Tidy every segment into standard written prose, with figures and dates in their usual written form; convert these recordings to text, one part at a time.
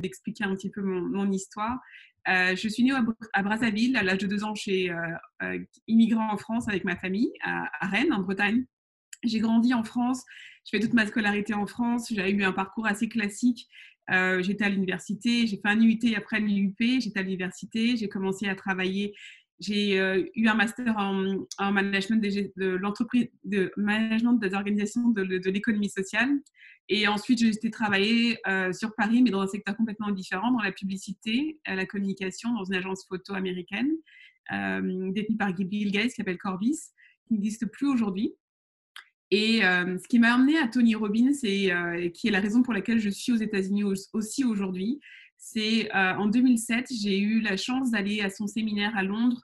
d'expliquer un petit peu mon histoire. Je suis née à Brazzaville. À l'âge de 2 ans, j'ai immigré en France avec ma famille, à Rennes, en Bretagne. J'ai grandi en France, je fais toute ma scolarité en France, j'ai eu un parcours assez classique. J'étais à l'université, j'ai fait un UT après l'UP, j'étais à l'université, j'ai commencé à travailler. J'ai eu un master en management de l'entreprise, de management des organisations de l'économie sociale. Et ensuite, j'ai été travailler sur Paris, mais dans un secteur complètement différent, dans la publicité, la communication, dans une agence photo américaine, détenue par Bill Gates, qui s'appelle Corbis, qui n'existe plus aujourd'hui. Et ce qui m'a amenée à Tony Robbins, et qui est la raison pour laquelle je suis aux États-Unis aussi aujourd'hui, c'est en 2007, j'ai eu la chance d'aller à son séminaire à Londres,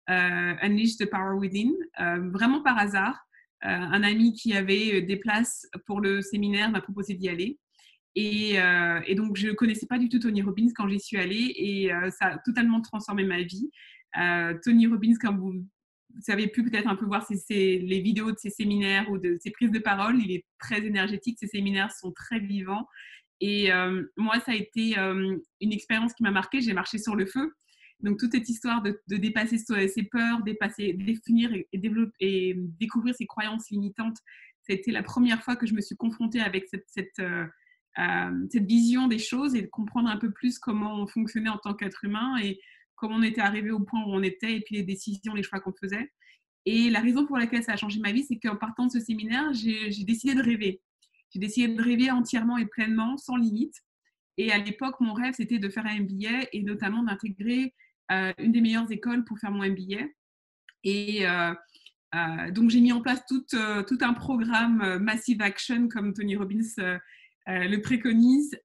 Unleash the Power Within, vraiment par hasard. Un ami qui avait des places pour le séminaire m'a proposé d'y aller. Et donc, je ne connaissais pas du tout Tony Robbins quand j'y suis allée, et ça a totalement transformé ma vie. Tony Robbins, comme vous avez pu peut-être un peu voir les vidéos de ses séminaires ou de ses prises de parole, il est très énergétique, ses séminaires sont très vivants. Et moi, ça a été une expérience qui m'a marquée. J'ai marché sur le feu. Donc, toute cette histoire de dépasser ses peurs, définir et développer et découvrir ses croyances limitantes, c'était la première fois que je me suis confrontée avec cette vision des choses et de comprendre un peu plus comment on fonctionnait en tant qu'être humain et comment on était arrivé au point où on était, et puis les décisions, les choix qu'on faisait. Et la raison pour laquelle ça a changé ma vie, c'est qu'en partant de ce séminaire, j'ai décidé de rêver. J'ai décidé de rêver entièrement et pleinement, sans limite. Et à l'époque, mon rêve, c'était de faire un MBA et notamment d'intégrer une des meilleures écoles pour faire mon MBA. Et donc, j'ai mis en place tout un programme Massive Action, comme Tony Robbins le préconise,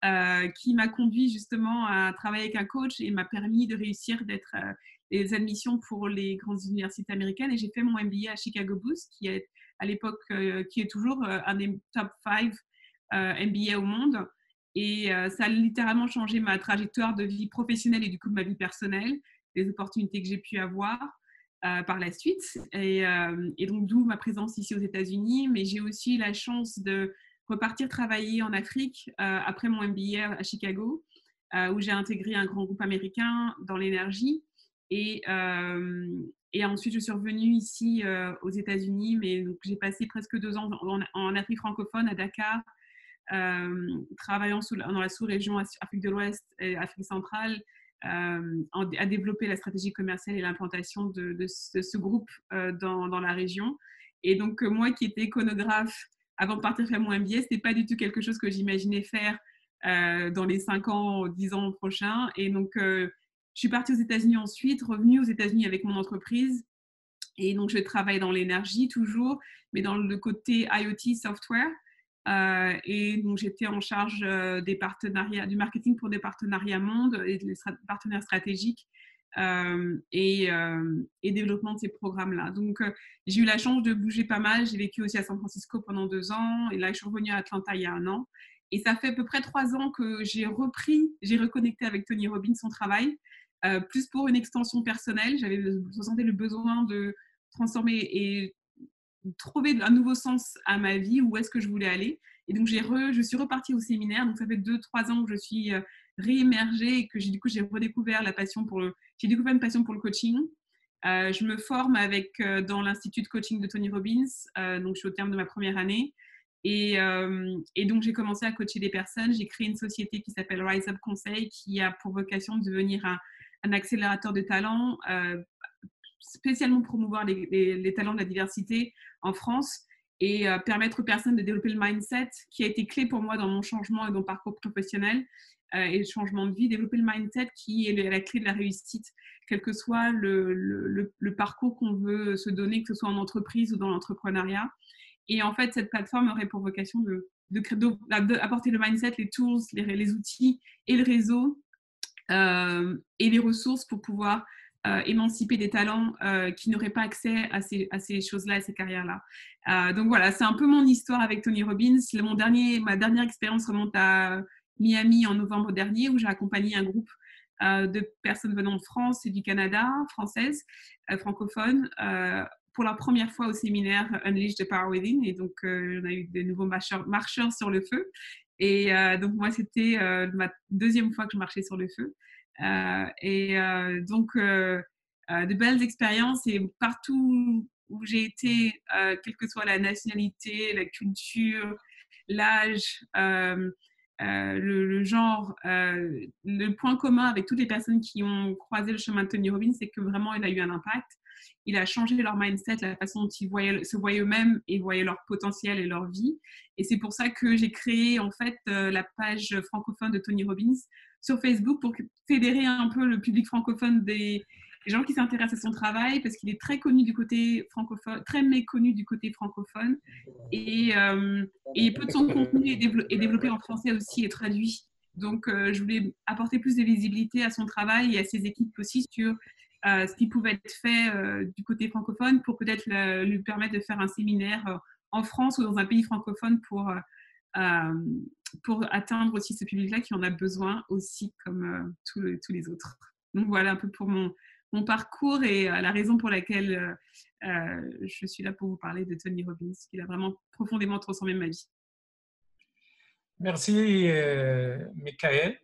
qui m'a conduit justement à travailler avec un coach et m'a permis de réussir d'être les admissions pour les grandes universités américaines. Et j'ai fait mon MBA à Chicago Booth, qui est à l'époque, qui est toujours un des top 5 MBA au monde. Et ça a littéralement changé ma trajectoire de vie professionnelle et du coup de ma vie personnelle, les opportunités que j'ai pu avoir par la suite. Et donc, d'où ma présence ici aux États-Unis. Mais j'ai aussi eu la chance de repartir travailler en Afrique après mon MBA à Chicago, où j'ai intégré un grand groupe américain dans l'énergie. Et ensuite, je suis revenue ici aux États-Unis, mais donc, j'ai passé presque 2 ans en Afrique francophone, à Dakar, travaillant dans la sous-région Afrique de l'Ouest et Afrique centrale, à développer la stratégie commerciale et l'implantation de ce groupe dans la région. Et donc, moi qui étais iconographe avant de partir faire mon MBA, ce n'était pas du tout quelque chose que j'imaginais faire dans les 5 ans, 10 ans prochains. Et donc, je suis partie aux États-Unis ensuite, revenue aux États-Unis avec mon entreprise. Et donc, je travaille dans l'énergie toujours, mais dans le côté IoT software. Et donc, j'étais en charge des partenariats, du marketing pour des partenariats mondes et des partenaires stratégiques et développement de ces programmes-là. Donc, j'ai eu la chance de bouger pas mal. J'ai vécu aussi à San Francisco pendant 2 ans. Et là, je suis revenue à Atlanta il y a 1 an. Et ça fait à peu près 3 ans que j'ai reconnecté avec Tony Robbins, son travail, plus pour une extension personnelle. Je ressentais le besoin de transformer et trouver un nouveau sens à ma vie, où est-ce que je voulais aller. Et donc, je suis repartie au séminaire. Donc, ça fait 2-3 ans que je suis réémergée et que j'ai redécouvert j'ai découvert une passion pour le coaching. Je me forme dans l'Institut de coaching de Tony Robbins. Donc, je suis au terme de ma première année. Et donc, j'ai commencé à coacher des personnes. J'ai créé une société qui s'appelle Rise Up Conseil, qui a pour vocation de devenir un accélérateur de talent, spécialement promouvoir les talents de la diversité en France et permettre aux personnes de développer le mindset qui a été clé pour moi dans mon changement et dans mon parcours professionnel et le changement de vie. Développer le mindset qui est la clé de la réussite, quel que soit le parcours qu'on veut se donner, que ce soit en entreprise ou dans l'entrepreneuriat. Et en fait, cette plateforme aurait pour vocation d'apporter le mindset, les tools, les outils et le réseau et les ressources pour pouvoir émanciper des talents qui n'auraient pas accès à ces choses-là, à ces carrières-là. Donc voilà, c'est un peu mon histoire avec Tony Robbins. Ma dernière expérience remonte à Miami en novembre dernier, où j'ai accompagné un groupe de personnes venant de France et du Canada, françaises, francophones, pour la première fois au séminaire Unleash the Power Within. Et donc, on a eu de nouveaux marcheurs sur le feu. Et donc, moi, c'était ma deuxième fois que je marchais sur le feu. Donc, de belles expériences et partout où j'ai été, quelle que soit la nationalité, la culture, l'âge, le genre, le point commun avec toutes les personnes qui ont croisé le chemin de Tony Robbins, c'est que vraiment, il a eu un impact. Il a changé leur mindset, la façon dont ils se voyaient eux-mêmes et voyaient leur potentiel et leur vie. Et c'est pour ça que j'ai créé en fait la page francophone de Tony Robbins sur Facebook pour fédérer un peu le public francophone des gens qui s'intéressent à son travail parce qu'il est très connu du côté francophone, très méconnu du côté francophone. Et peu de son contenu est développé en français aussi et traduit. Donc, je voulais apporter plus de visibilité à son travail et à ses équipes aussi sur ce qui pouvait être fait du côté francophone pour peut-être lui permettre de faire un séminaire en France ou dans un pays francophone pour atteindre aussi ce public-là qui en a besoin aussi comme tous les autres. Donc voilà un peu pour mon parcours et la raison pour laquelle je suis là pour vous parler de Tony Robbins, qui a vraiment profondément transformé ma vie. Merci, Michael.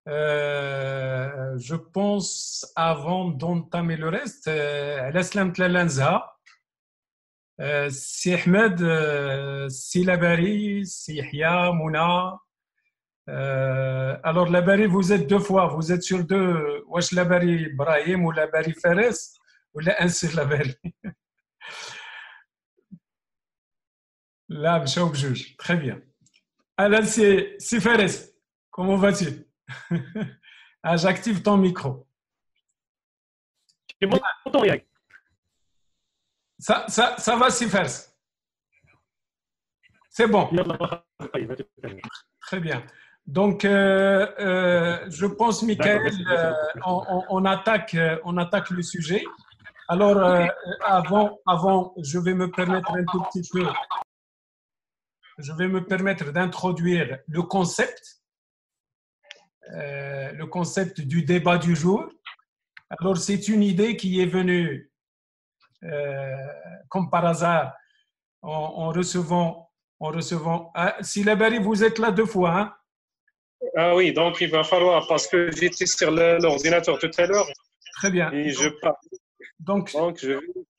Je pense, avant d'entamer le reste, l'Aslam Tlalanza, Si Ahmed, Si Labari, Si Yahya, Mouna. Alors, Labari, vous êtes deux fois, vous êtes sur deux. Wesh Labari Brahim ou Labari Fares ou la Ansir Labari. Là, Bchaoub juge. Très bien. Alors, c'est Fares. Comment vas-tu? Ah, j'active ton micro. Ça va, c'est Fares. C'est bon. Très bien. Donc, je pense, Michael, on attaque le sujet. Alors, avant, je vais me permettre un tout petit peu. Je vais me permettre d'introduire le concept du débat du jour. Alors, c'est une idée qui est venue, comme par hasard, en recevant. Si Labari, vous êtes là deux fois, hein? Ah oui, donc il va falloir, parce que j'étais sur l'ordinateur tout à l'heure. Très bien. Et je pars. Donc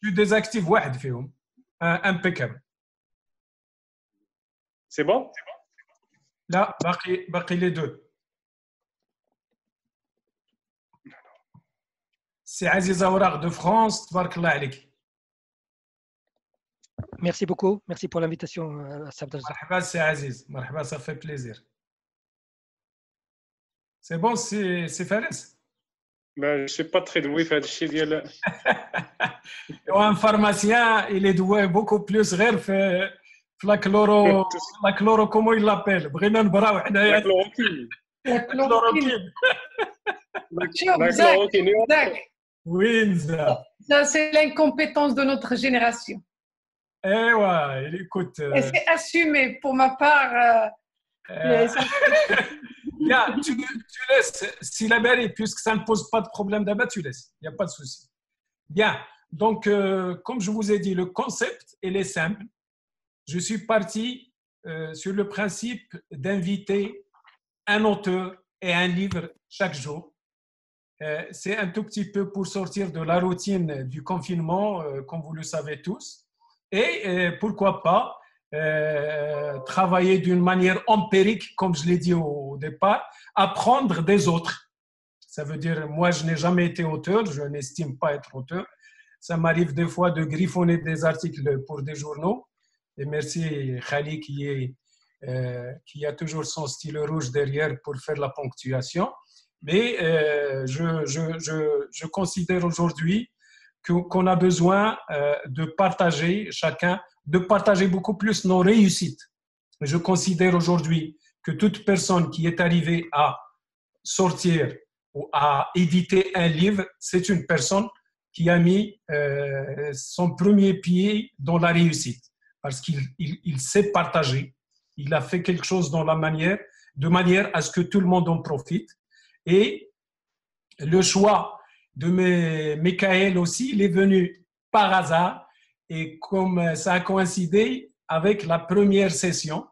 tu désactives واحد فيهم. Impeccable. C'est bon? Là, باقي les deux. C'est Aziza Ouraq de France. تبارك الله عليك. Merci beaucoup. Merci pour l'invitation. مرحبا c'est Aziz. مرحبا, ça fait plaisir. C'est bon, c'est Fares? Ben, je ne suis pas très doué في هذا الشيء ديال. Un pharmacien, il est doué beaucoup plus غير في la chloro, comment il l'appelle? بغينا نبراو حنايا. La chloroquine. Oui, ça c'est l'incompétence de notre génération. Eh ouais, écoute. Et c'est assumé pour ma part. Bien, tu laisses, si la mairie, puisque ça ne pose pas de problème d'abord, tu laisses, il n'y a pas de souci. Bien, donc, comme je vous ai dit, le concept, il est simple. Je suis parti sur le principe d'inviter un auteur et un livre chaque jour. C'est un tout petit peu pour sortir de la routine du confinement, comme vous le savez tous. Et pourquoi pas travailler d'une manière empirique, comme je l'ai dit au départ, apprendre des autres. Ça veut dire, moi, je n'ai jamais été auteur, je n'estime pas être auteur. Ça m'arrive des fois de griffonner des articles pour des journaux. Et merci Khali qui a toujours son stylo rouge derrière pour faire la ponctuation. Mais je considère aujourd'hui qu'on a besoin de partager chacun, de partager beaucoup plus nos réussites. Je considère aujourd'hui que toute personne qui est arrivée à sortir ou à éditer un livre, c'est une personne qui a mis son premier pied dans la réussite parce qu'il sait partager, il a fait quelque chose de manière à ce que tout le monde en profite. Et le choix de Michael aussi, il est venu par hasard et comme ça a coïncidé avec la première session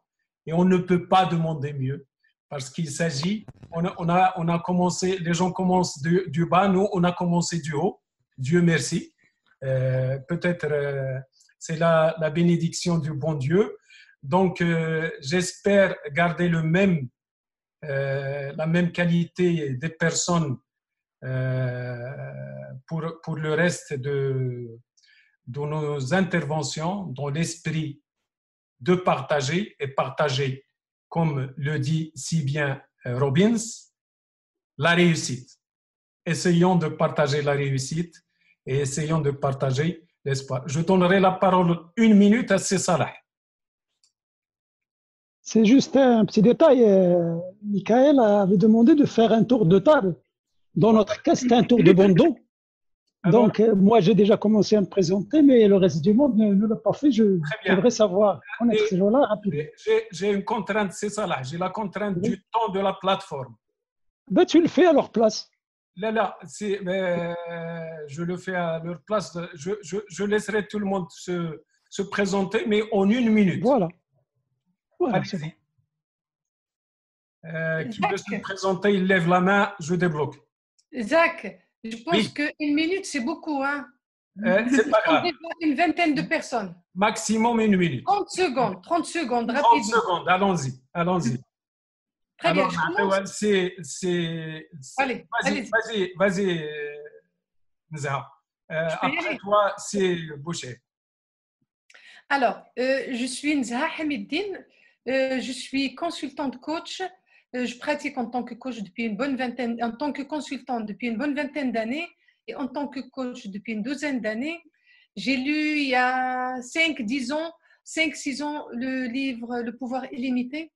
et on ne peut pas demander mieux parce qu'il s'agit, on a commencé, les gens commencent du bas, nous on a commencé du haut, Dieu merci. Peut-être c'est la bénédiction du bon Dieu. Donc j'espère garder la même qualité des personnes pour le reste de nos interventions, dans l'esprit de partager et partager, comme le dit si bien Robbins, la réussite. Essayons de partager la réussite et essayons de partager l'espoir. Je donnerai la parole 1 minute à Salah. C'est juste un petit détail. Michael avait demandé de faire un tour de table. Dans notre cas, c'était un tour de bandeau. Donc, moi, j'ai déjà commencé à me présenter, mais le reste du monde ne l'a pas fait. Je devrais savoir connaître ces gens-là rapidement. J'ai une contrainte, c'est ça là. J'ai la contrainte du temps de la plateforme. Ben, tu le fais à leur place. Là, je le fais à leur place. Je laisserai tout le monde se présenter, mais en 1 minute. Voilà. Allez-y. Qui veut se présenter, il lève la main, je débloque. Jacques, je pense qu'1 minute, c'est beaucoup. Hein? C'est pas grave. Une vingtaine de personnes. Maximum 1 minute. 30 secondes, rapidement. 30 secondes, allons-y. Très bien, alors, je commence. Allez, vas-y, Nzah. Après toi, c'est Boucher. Alors, je suis Nzah Hamiddine. Je suis consultante coach. Je pratique en tant que coach depuis en tant que consultante depuis une bonne vingtaine d'années et en tant que coach depuis une douzaine d'années. J'ai lu il y a 5-6 ans le livre Le pouvoir illimité.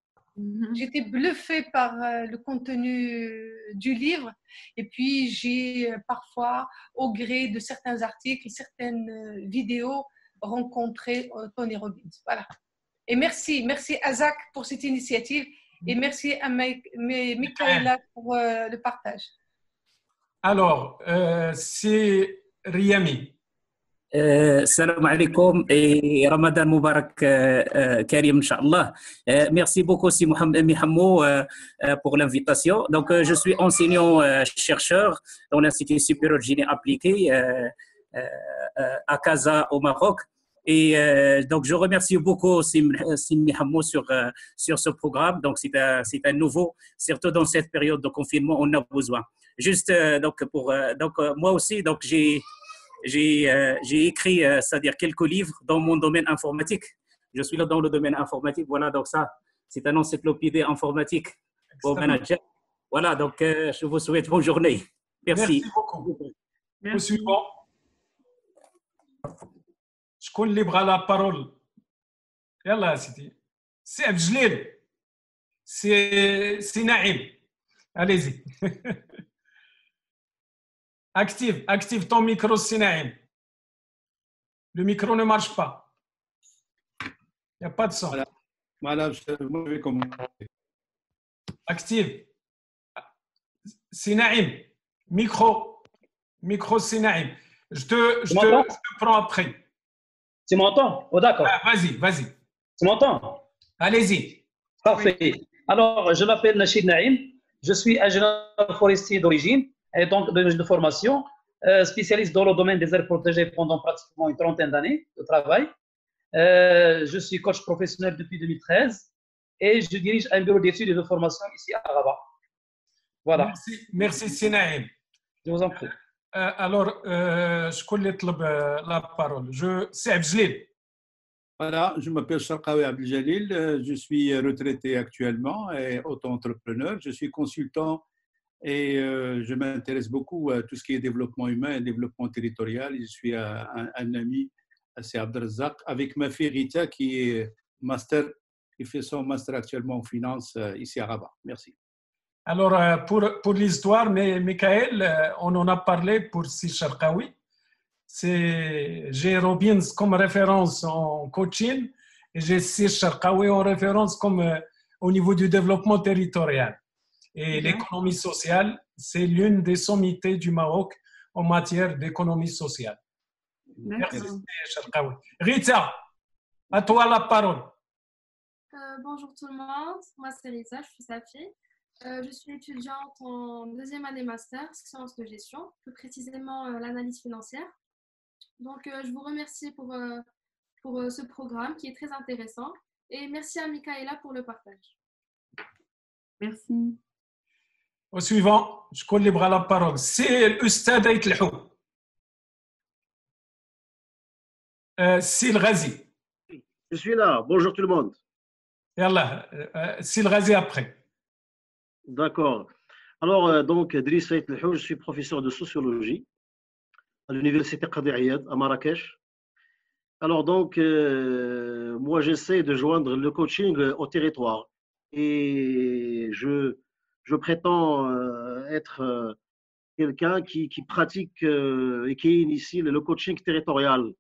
J'étais bluffée par le contenu du livre et puis j'ai parfois, au gré de certains articles, certaines vidéos, rencontré Tony Robbins. Voilà. Et merci à Zach pour cette initiative et merci à Michaela pour le partage. Alors, c'est Riami. Salam alaikum et Ramadan Mubarak Karim, Inch'Allah. Merci beaucoup, Si Mihamou, pour l'invitation. Donc, je suis enseignant-chercheur dans l'Institut supérieur de génie appliqué à Casa, au Maroc. Et donc, je remercie beaucoup Si Mihamou sur ce programme. Donc, c'est un nouveau, surtout dans cette période de confinement, on a besoin. Juste, moi aussi, donc, j'ai écrit, c'est-à-dire quelques livres dans mon domaine informatique. Je suis là dans le domaine informatique. Voilà, donc ça, c'est un encyclopédie informatique pour manager. Voilà, donc je vous souhaite bonne journée. Merci. Merci beaucoup. Au suivant. Je connais libre à la parole. Yallah, c'est Abdelil. C'est Naïm. Allez-y. Active ton micro, Sinaïm. Le micro ne marche pas. Il n'y a pas de son. Voilà, je vais commencer. Active. Sinaïm. Micro, Sinaïm. Je te prends après. Tu m'entends? Oh, d'accord. Vas-y. Tu m'entends? Allez-y. Parfait. Oui. Alors, je m'appelle Nachid Naïm. Je suis ingénieur forestier d'origine et donc de formation, spécialiste dans le domaine des aires protégées pendant pratiquement une trentaine d'années de travail. Je suis coach professionnel depuis 2013 et je dirige un bureau d'études et de formation ici à Rabat. Voilà. Merci Sinaïm. Je vous en prie. Alors, je connais la parole. C'est Abdelil. Voilà, je m'appelle Sharqawi Abdeljalil. Je suis retraité actuellement et auto-entrepreneur. Je suis consultant et je m'intéresse beaucoup à tout ce qui est développement humain et développement territorial. Je suis un ami, c'est Abdelrazak, avec ma fille Rita qui fait son master actuellement en finance ici à Rabat. Merci. Alors, pour l'histoire, mais Michael, on en a parlé pour Si Sharqawi. J'ai Robbins comme référence en coaching et j'ai Si Sharqawi en référence comme au niveau du développement territorial. Et l'économie sociale, c'est l'une des sommités du Maroc en matière d'économie sociale. Merci, Sharqawi. Rita, à toi la parole. Bonjour tout le monde, moi c'est Lisa, je suis Safi. Je suis étudiante en deuxième année master, sciences de gestion, plus précisément l'analyse financière. Donc je vous remercie pour ce programme qui est très intéressant et merci à Michaela pour le partage. Merci. Au suivant, je connais la parole. C'est l'Ustad Ait Lhou. C'est le Ghazi. Je suis là. Bonjour tout le monde. Yallah, c'est le Ghazi après. D'accord. Alors, donc, Driss Ait Lhou, je suis professeur de sociologie à l'université Qadi Ayad à Marrakech. Alors, donc, moi, j'essaie de joindre le coaching au territoire. Et je prétends être quelqu'un qui pratique et qui initie le coaching territorial.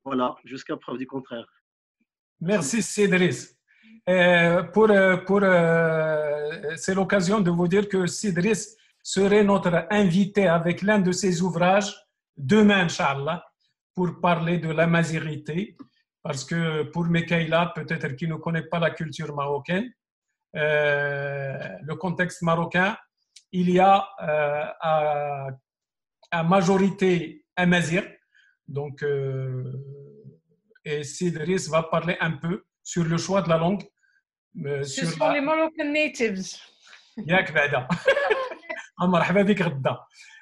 Voilà, jusqu'à preuve du contraire. Merci, Cédric. C'est l'occasion de vous dire que Cédric serait notre invité avec l'un de ses ouvrages demain, Inch'Allah, pour parler de la mazirité. Parce que pour Michaela, peut-être qu'il ne connaît pas la culture marocaine, le contexte marocain, il y a à majorité amazir. Donc, et Cédric va parler un peu sur le choix de la langue. Ce sont les Moroccan natives.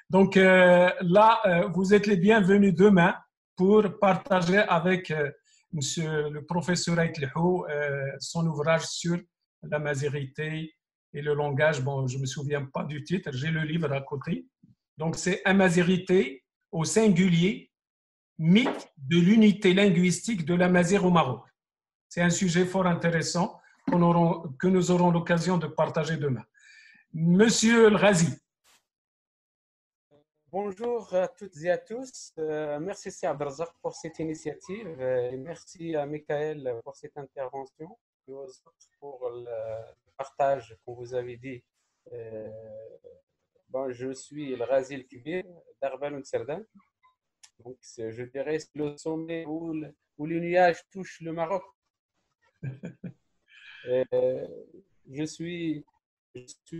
Donc là, vous êtes les bienvenus demain pour partager avec monsieur le professeur Ait Lhou son ouvrage sur la mazirité et le langage. Bon, je ne me souviens pas du titre, j'ai le livre à côté. Donc, c'est Amazirité au singulier, mythe de l'unité linguistique de l'Amazigh au Maroc. C'est un sujet fort intéressant que nous aurons l'occasion de partager demain. Monsieur El Ghazi. Bonjour à toutes et à tous. Merci à Abdelrazak pour cette initiative. Et merci à Michael pour cette intervention et aux autres pour le partage, comme vous avez dit. Bon, je suis El Ghazi El Kbir d'Arban Mserdan. Donc, je dirais le sommet où les nuages touchent le Maroc. Je suis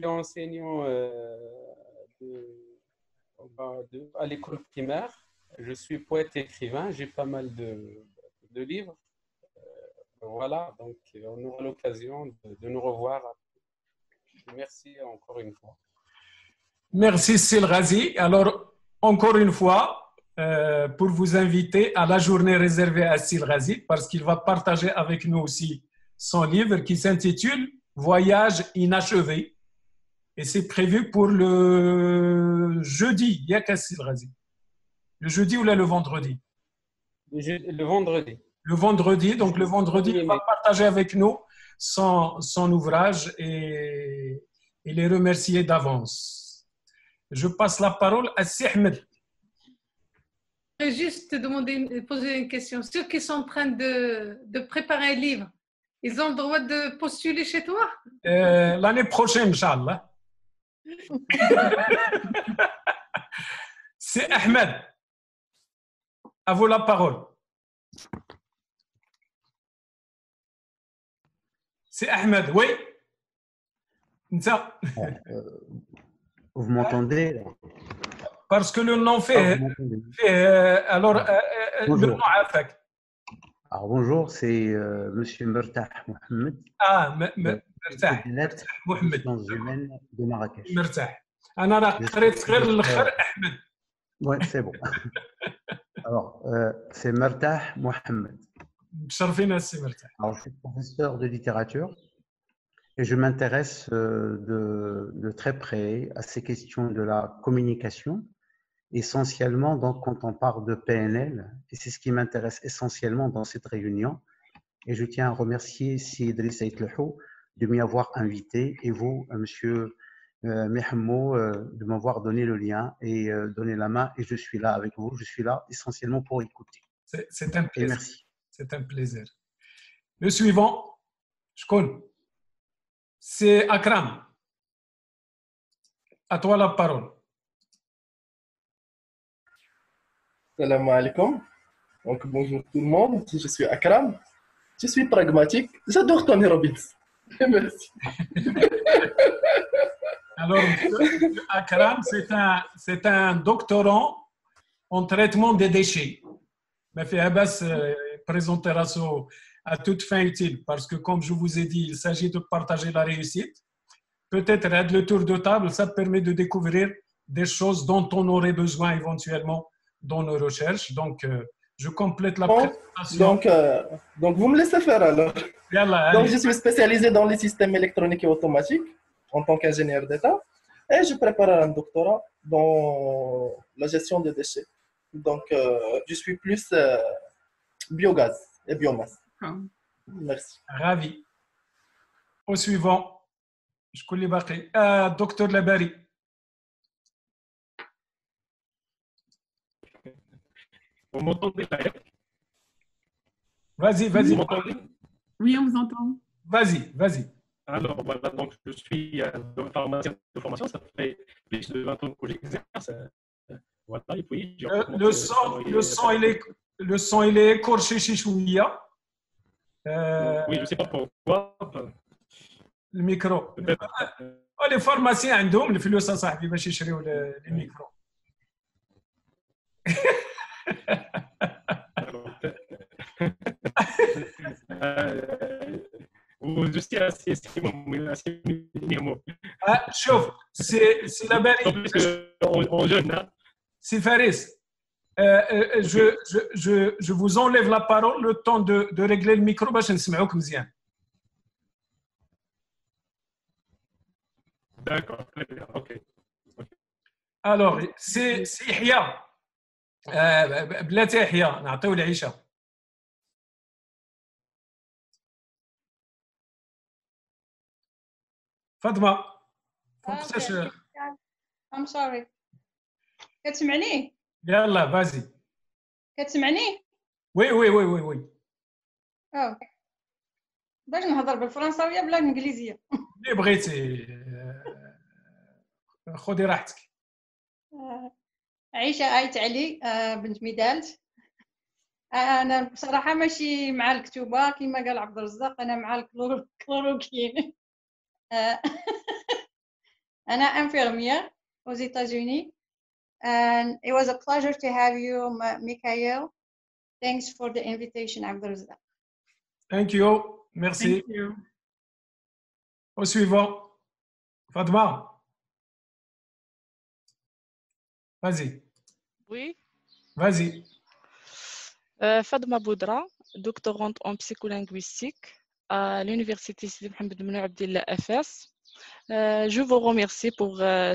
enseignant à l'école primaire. Je suis poète et écrivain. J'ai pas mal de livres. Voilà, donc on aura l'occasion de nous revoir. Merci encore une fois. Merci, Sil Ghazi. Alors, encore une fois, pour vous inviter à la journée réservée à Sil Ghazi, parce qu'il va partager avec nous aussi son livre qui s'intitule Voyage inachevé. Et c'est prévu pour le jeudi. Il y a qu'à Sil Ghazi. Le jeudi ou là, le vendredi? Le vendredi. Le vendredi. Donc, le vendredi, il va partager avec nous son ouvrage et les remercier d'avance. Je passe la parole à Si Ahmed. Je voudrais juste te poser une question. Ceux qui sont en train de préparer un livre, ils ont le droit de postuler chez toi? L'année prochaine, Inch'Allah. C'est Ahmed. À vous la parole. C'est Ahmed, oui. Vous m'entendez? Parce que le nom fait. Alors, le nom a fait. Alors, bonjour, c'est Monsieur Mertah Mohamed. Ah, Mertah Mohamed. Sciences humaines de Marrakech. Mertah. أنا قريت غير الآخر أحمد. Oui, c'est bon. Alors, c'est Mertah Mohamed. مشرفين سي Mertah. Alors, je suis professeur de littérature et je m'intéresse de très près à ces questions de la communication, essentiellement donc quand on parle de PNL, et c'est ce qui m'intéresse essentiellement dans cette réunion. Et je tiens à remercier Idriss Ait Lhou de m'y avoir invité et vous, Monsieur Mihammo, de m'avoir donné le lien et donné la main. Et je suis là avec vous. Je suis là essentiellement pour écouter. C'est un plaisir. Et merci. C'est un plaisir. Le suivant, je connais. C'est Akram. À toi la parole. Salam alaikum. Donc bonjour tout le monde, je suis Akram. Je suis pragmatique. J'adore Tony Robbins. Merci. Alors, M. Akram, c'est un doctorant en traitement des déchets. Mais Abbas présentera ça à toute fin utile parce que, comme je vous ai dit, il s'agit de partager la réussite. Peut-être le tour de table, ça permet de découvrir des choses dont on aurait besoin éventuellement dans nos recherches. Donc, je complète la présentation. Donc, vous me laissez faire alors. Yalla, Donc, allez. je suis spécialisé dans les systèmes électroniques et automatiques en tant qu'ingénieur d'État et je prépare un doctorat dans la gestion des déchets. Donc, je suis plus biogaz et biomasse. Merci. Ravi. Au suivant. Je connais Baqi. Docteur Labari. Vous m'entendez là? Vas-y. Vous m'entendez? Oui, on vous entend. Vas-y. Alors voilà, donc je suis pharmacien de formation, ça fait plus de 20 ans que j'exerce. Voilà, et puis le son, il est écorché chez Chouia. Oui, je ne sais pas pourquoi. Le micro. Les pharmaciens عندهم الفلوس صاحبي باش يشريوا الميكرو. Vous aussi assez شوف سي لاباري سي فارس. Je vous enlève la parole le temps de régler le micro باش نسمعوك مزيان. D'accord, très bien, ok. Alors, c'est يحيى. بلاتي يحيى نعطيو العيشه. فاطمه فوقتاش I'm sorry. كتسمعني؟ يلا فازي. كتسمعني؟ وي. باش نهضر بالفرنساويه بلا الانجليزيه؟ اللي بغيتي خذي راحتك. عيشه آيت علي بنت ميدالت. انا بصراحه ماشي مع الكتوبه كما قال عبد الرزاق، انا مع الكلوروكين. أنا infirmière aux États-Unis, and it was a pleasure to have you, Mikhail. Thanks for the invitation, Abdulrazak. Thank you. Merci. Thank you. Au suivant. Fatma. Vas-y. Oui. Vas-y. Fatma Boudra, doctorante en psycholinguistique à l'université Sidi Mohamed Ben Abdillah FS. Je vous remercie pour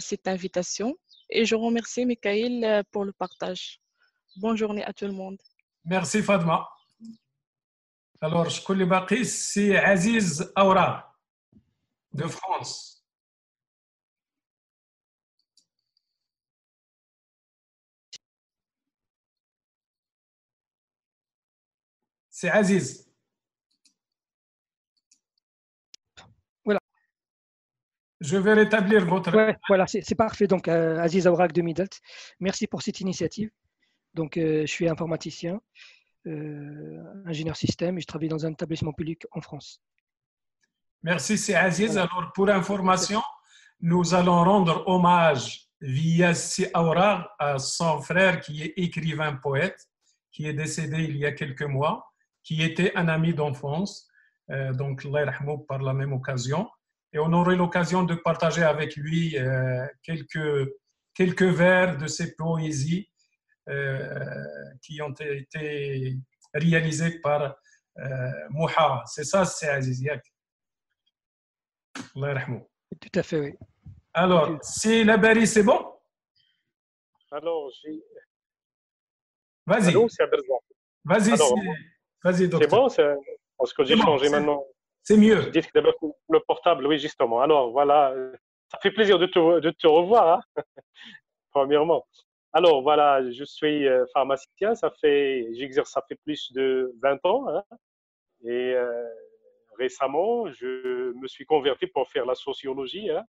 cette invitation et je remercie Mikhail pour le partage. Bonne journée à tout le monde. Merci Fatma. Alors, je connais Baqi, c'est Aziz Aoura de France. C'est Aziz. Voilà. Je vais rétablir votre... Ouais, voilà, c'est parfait. Donc, Aziz Aourak de Midelt, merci pour cette initiative. Donc, je suis informaticien, ingénieur système et je travaille dans un établissement public en France. Merci, c'est Aziz. Voilà. Alors, pour information, nous allons rendre hommage via Si Aourar à son frère qui est écrivain-poète, qui est décédé il y a quelques mois, qui était un ami d'enfance, donc Allah yarhamou par la même occasion. Et on aurait l'occasion de partager avec lui quelques vers de ses poésies qui ont été réalisées par Mouha. C'est ça, c'est Aziz Yak. Allah yarhamou. Tout à fait, oui. Alors, si la Bari, c'est bon? Alors, j'ai... Vas-y. Allô, c'est Abdelzak. Vas-y, vas-y, docteur. C'est bon, parce que j'ai changé maintenant. C'est mieux. Je dis que d'abord le portable, oui, justement. Alors, voilà, ça fait plaisir de te revoir, hein, premièrement. Alors, voilà, je suis pharmacien, j'exerce, ça fait plus de 20 ans, hein, et récemment, je me suis converti pour faire la sociologie, hein.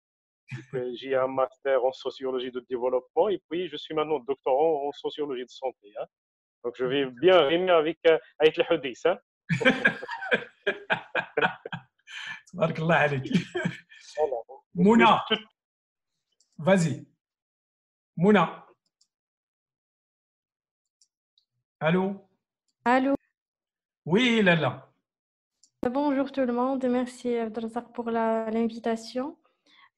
J'ai un master en sociologie de développement, et puis je suis maintenant doctorant en sociologie de santé, hein. Donc, je vais bien rimer avec le hadith, hein. تبارك الله عليك. Mouna, vas-y. Mouna. Allô? Allô, Oui, Lala. bonjour tout le monde, merci Abdelrazak pour l'invitation.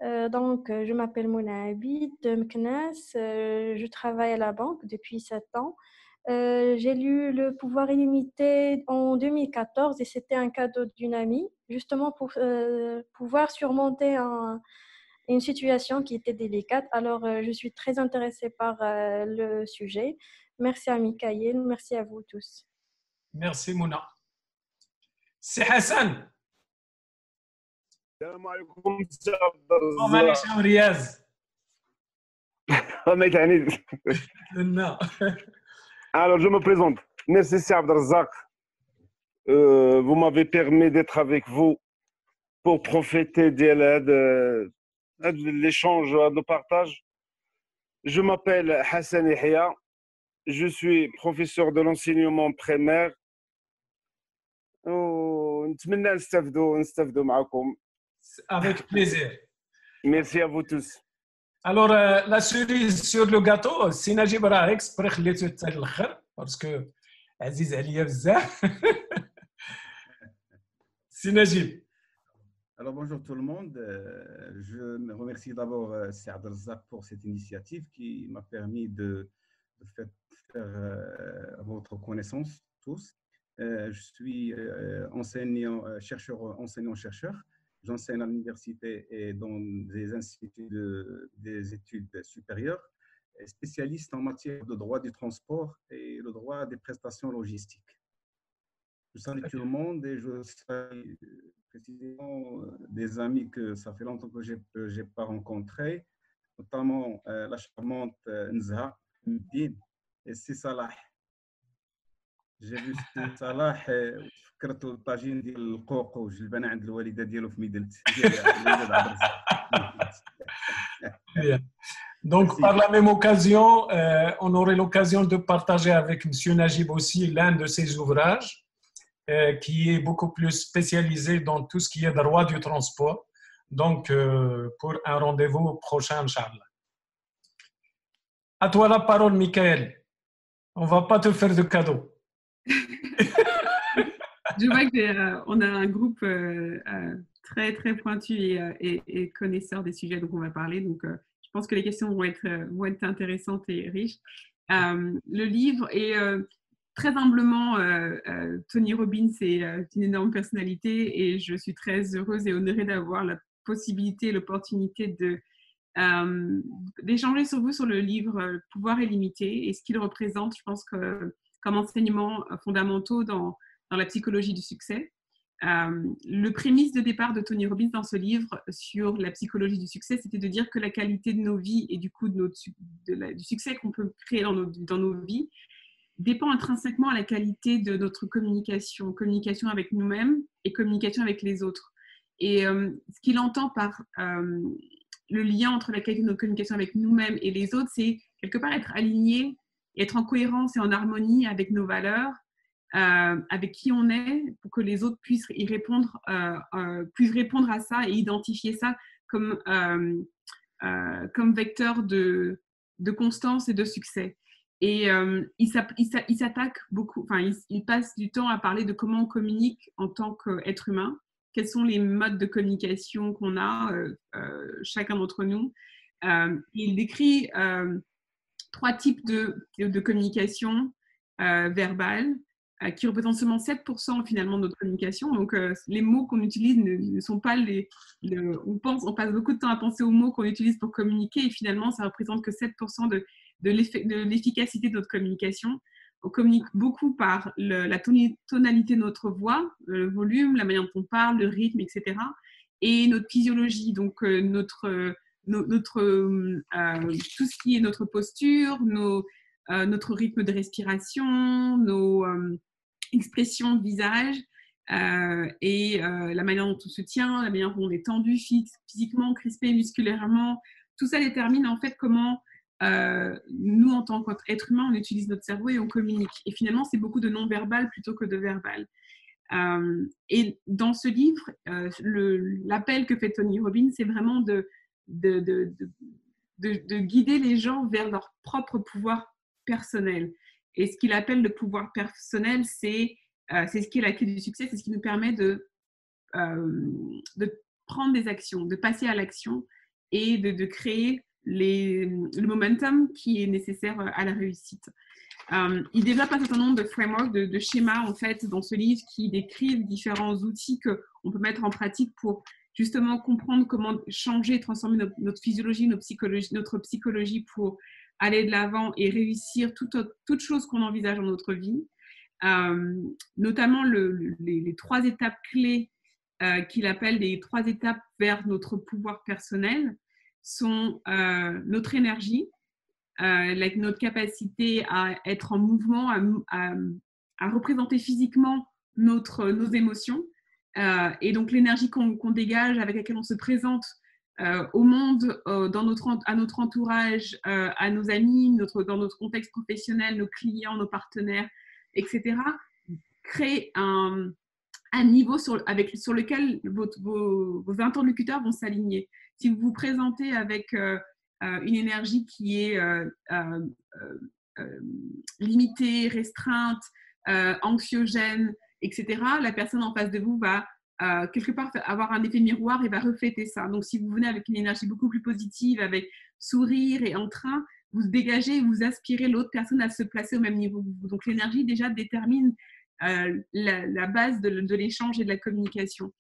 Je m'appelle Mouna Abid de Meknès, je travaille à la banque depuis 7 ans. J'ai lu Le pouvoir illimité en 2014 et c'était un cadeau d'une amie, justement pour pouvoir surmonter une situation qui était délicate. Alors, je suis très intéressée par le sujet. Merci à Mikaël, merci à vous tous. Merci, Mouna. C'est Hassan. السلام عليكم سي عبد السلام عليك الرزاق. رياض. ما يعني. Non. Alors, je me présente. Merci, c'est Abd Razak. Vous m'avez permis d'être avec vous pour profiter de l'échange, de partage. Je m'appelle Hassan Yahya. Je suis professeur de l'enseignement primaire. ونتمنى نستافدوا معكم. Avec plaisir. Merci à vous tous. Alors, la cerise sur le gâteau, c'est Najib راه exprès خليته حتى الاخر parce que عزيز عليا بزاف. C'est Najib. Alors bonjour tout le monde. Je me remercie d'abord Sir Abdelrazak pour cette initiative qui m'a permis de faire votre connaissance tous. Je suis enseignant-chercheur. J'enseigne à l'université et dans des instituts des études supérieures, spécialiste en matière de droit du transport et le droit des prestations logistiques. Je salue tout le monde et je salue précisément des amis que ça fait longtemps que je n'ai pas rencontrés, notamment la charmante Nzha Mdin et c'est Salah. J'ai vu Salah فكرته الطاجين ديال القوق وجلبنا عند الوالده ديالو في ميدلت. Donc, par la même occasion, on aurait l'occasion de partager avec M. Najib aussi l'un de ses ouvrages qui est beaucoup plus spécialisé dans tout ce qui est droit du transport. Donc, pour un rendez-vous prochain, Inch'Allah. À toi la parole, Michael. On ne va pas te faire de cadeau. Je vois qu'on a un groupe très, très pointu et connaisseur des sujets dont on va parler. Donc, je pense que les questions vont être intéressantes et riches. Le livre est très humblement, Tony Robbins est une énorme personnalité et je suis très heureuse et honorée d'avoir la possibilité, l'opportunité d'échanger sur vous sur le livre Pouvoir illimité et ce qu'il représente, je pense, comme enseignements fondamentaux dans la psychologie du succès. Le prémisse de départ de Tony Robbins dans ce livre sur la psychologie du succès, c'était de dire que la qualité de nos vies et du coup du succès qu'on peut créer dans nos vies dépend intrinsèquement à la qualité de notre communication avec nous-mêmes et communication avec les autres. Et ce qu'il entend par le lien entre la qualité de notre communication avec nous-mêmes et les autres, c'est quelque part être aligné, être en cohérence et en harmonie avec nos valeurs, avec qui on est, pour que les autres puissent y répondre, puissent répondre à ça et identifier ça comme vecteur de constance et de succès. Et il s'attaque beaucoup, enfin, il passe du temps à parler de comment on communique en tant qu'être humain, quels sont les modes de communication qu'on a, chacun d'entre nous. Il décrit 3 types de communication verbale, qui représentent seulement 7% finalement de notre communication. Donc, les mots qu'on utilise ne sont pas on passe beaucoup de temps à penser aux mots qu'on utilise pour communiquer et finalement, ça représente que 7% de l'efficacité de notre communication. On communique beaucoup par la tonalité de notre voix, le volume, la manière dont on parle, le rythme, etc. Et notre physiologie, donc tout ce qui est notre posture, notre rythme de respiration, nos expressions de visage et la manière dont on se tient, la manière dont on est tendu physiquement, crispé musculairement. Tout ça détermine en fait comment nous, en tant qu'être humain, on utilise notre cerveau et on communique. Et finalement, c'est beaucoup de non-verbal plutôt que de verbal. Et dans ce livre, l'appel que fait Tony Robbins, c'est vraiment de guider les gens vers leur propre pouvoir personnel. Et ce qu'il appelle le pouvoir personnel, c'est ce qui est la clé du succès, c'est ce qui nous permet de prendre des actions, de passer à l'action et de créer le momentum qui est nécessaire à la réussite. Il développe un certain nombre de frameworks, de schémas en fait dans ce livre qui décrivent différents outils qu'on peut mettre en pratique pour justement comprendre comment changer, transformer notre physiologie, notre psychologie pour aller de l'avant et réussir toute chose qu'on envisage dans notre vie. Notamment les 3 étapes clés qu'il appelle les 3 étapes vers notre pouvoir personnel sont notre énergie, notre capacité à être en mouvement, à représenter physiquement nos émotions, et donc l'énergie qu'on dégage, avec laquelle on se présente au monde, à notre entourage, à nos amis, dans notre contexte professionnel, nos clients, nos partenaires, etc., crée un niveau sur lequel vos interlocuteurs vont s'aligner. Si vous vous présentez avec une énergie qui est limitée, restreinte, anxiogène, etc., la personne en face de vous va quelque part avoir un effet miroir et va refléter ça. Donc, si vous venez avec une énergie beaucoup plus positive, avec sourire et entrain, vous dégagez et vous aspirez l'autre personne à se placer au même niveau que vous. Donc, l'énergie déjà détermine la base de l'échange et de la communication.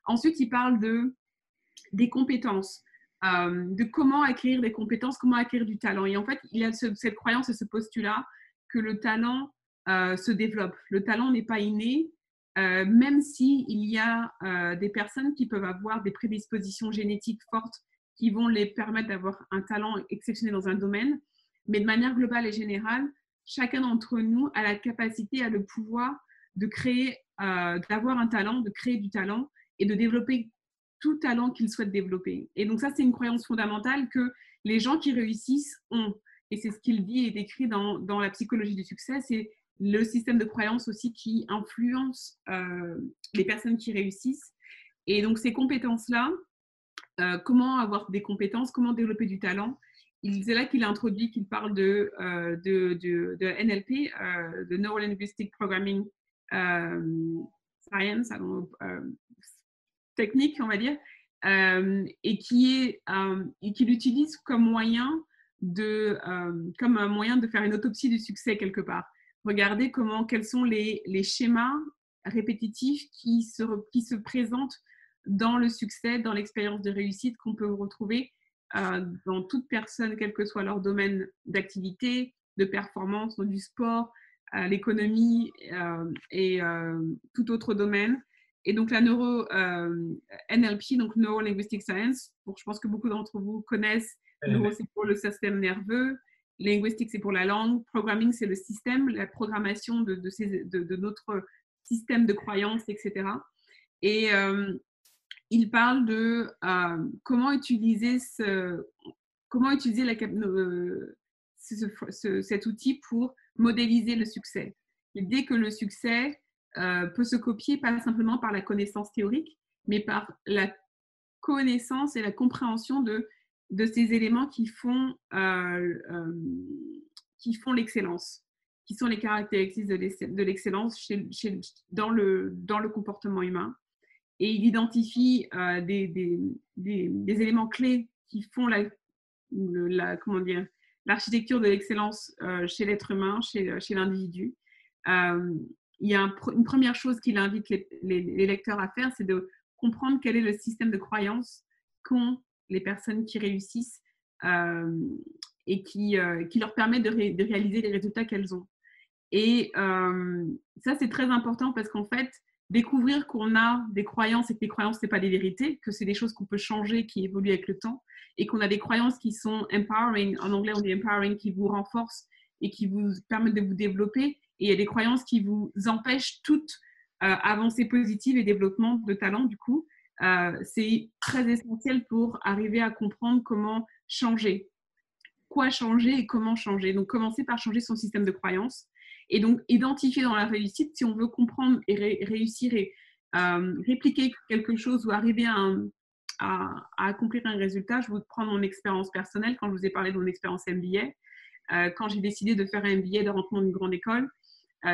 Ensuite, il parle des compétences, de comment acquérir des compétences, comment acquérir du talent. Et en fait, il y a cette croyance et ce postulat que le talent se développe. Le talent n'est pas inné, même s'il y a des personnes qui peuvent avoir des prédispositions génétiques fortes qui vont les permettre d'avoir un talent exceptionnel dans un domaine. Mais de manière globale et générale, chacun d'entre nous a la capacité, a le pouvoir de créer, d'avoir un talent, de créer du talent et de développer tout talent qu'il souhaite développer. Et donc ça, c'est une croyance fondamentale que les gens qui réussissent ont. Et c'est ce qu'il dit et décrit dans la psychologie du succès. C'est le système de croyance aussi qui influence les personnes qui réussissent. Et donc ces compétences-là, comment avoir des compétences, comment développer du talent, c'est là qu'il a introduit, qu'il parle de NLP, de Neuro Linguistic Programming Science, technique, on va dire, et qu'il utilise comme moyen un moyen de faire une autopsie du succès quelque part. Regardez quels sont les schémas répétitifs qui se présentent dans le succès, dans l'expérience de réussite qu'on peut retrouver dans toute personne, quel que soit leur domaine d'activité, de performance, du sport, l'économie et tout autre domaine. Et donc la NLP, donc Neuro Linguistic Science, je pense que beaucoup d'entre vous connaissent. Neuro, c'est pour le système nerveux. Linguistique, c'est pour la langue. Programming, c'est le système, la programmation de notre système de croyances, etc. Et il parle de comment utiliser cet outil pour modéliser le succès. L'idée que le succès peut se copier pas simplement par la connaissance théorique, mais par la connaissance et la compréhension de ces éléments qui font l'excellence, qui sont les caractéristiques de l'excellence dans le comportement humain. Et il identifie des éléments clés qui font l'architecture de l'excellence chez l'être humain, chez l'individu. Il y a une première chose qu'il invite les lecteurs à faire, c'est de comprendre quel est le système de croyance qu'ont les personnes qui réussissent et qui leur permet de réaliser les résultats qu'elles ont. Et ça, c'est très important parce qu'en fait, découvrir qu'on a des croyances et que les croyances, ce n'est pas des vérités, que c'est des choses qu'on peut changer, qui évoluent avec le temps, et qu'on a des croyances qui sont empowering, en anglais on dit empowering, qui vous renforcent et qui vous permettent de vous développer. Et il y a des croyances qui vous empêchent toute avancée positive et développement de talent, du coup. C'est très essentiel pour arriver à comprendre comment changer. Quoi changer et comment changer. Donc, commencer par changer son système de croyances. Et donc, identifier dans la réussite, si on veut comprendre et réussir et répliquer quelque chose ou arriver à accomplir un résultat, je vais vous prendre mon expérience personnelle. Quand je vous ai parlé de mon expérience MBA, quand j'ai décidé de faire un MBA de rentrement d'une grande école,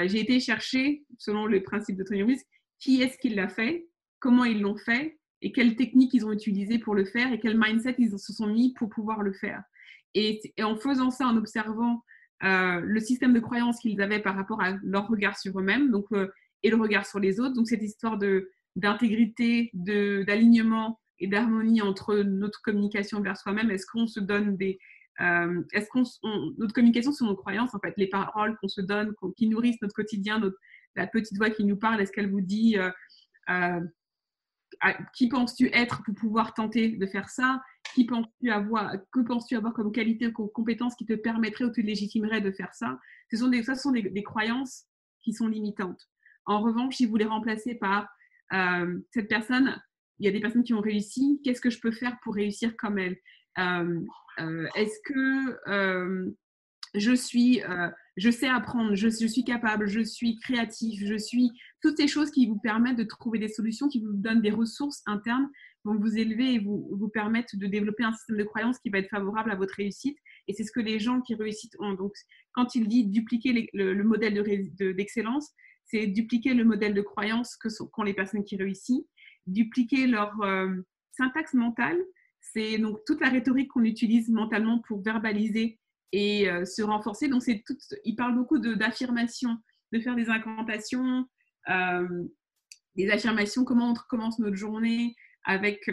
j'ai été chercher, selon le principe de Tony Robbins, qui est-ce qui l'a fait, comment ils l'ont fait, et quelles techniques ils ont utilisées pour le faire, et quel mindset ils se sont mis pour pouvoir le faire. Et en faisant ça, en observant le système de croyance qu'ils avaient par rapport à leur regard sur eux-mêmes, donc, et le regard sur les autres, donc cette histoire d'intégrité, d'alignement et d'harmonie entre notre communication vers soi-même. Est-ce qu'on se donne notre communication sur nos croyances, en fait, les paroles qu'on se donne, qui nourrissent notre quotidien, la petite voix qui nous parle, est-ce qu'elle vous dit qui penses-tu être pour pouvoir tenter de faire ça? Que penses-tu avoir comme qualité ou comme compétence qui te permettrait ou te légitimeraient de faire ça? Ce sont des croyances qui sont limitantes. En revanche, si vous les remplacez par cette personne, il y a des personnes qui ont réussi, qu'est-ce que je peux faire pour réussir comme elle? Est-ce que je sais apprendre, je suis capable, je suis créatif, toutes ces choses qui vous permettent de trouver des solutions, qui vous donnent des ressources internes, vont vous élever et vous permettre de développer un système de croyance qui va être favorable à votre réussite. Et c'est ce que les gens qui réussissent ont. Donc, quand il dit dupliquer le modèle d'excellence, c'est dupliquer le modèle de croyance qu'ont les personnes qui réussissent, dupliquer leur syntaxe mentale. C'est donc toute la rhétorique qu'on utilise mentalement pour verbaliser et se renforcer. Donc, il parle beaucoup d'affirmations, de faire des incantations, des affirmations, comment on commence notre journée avec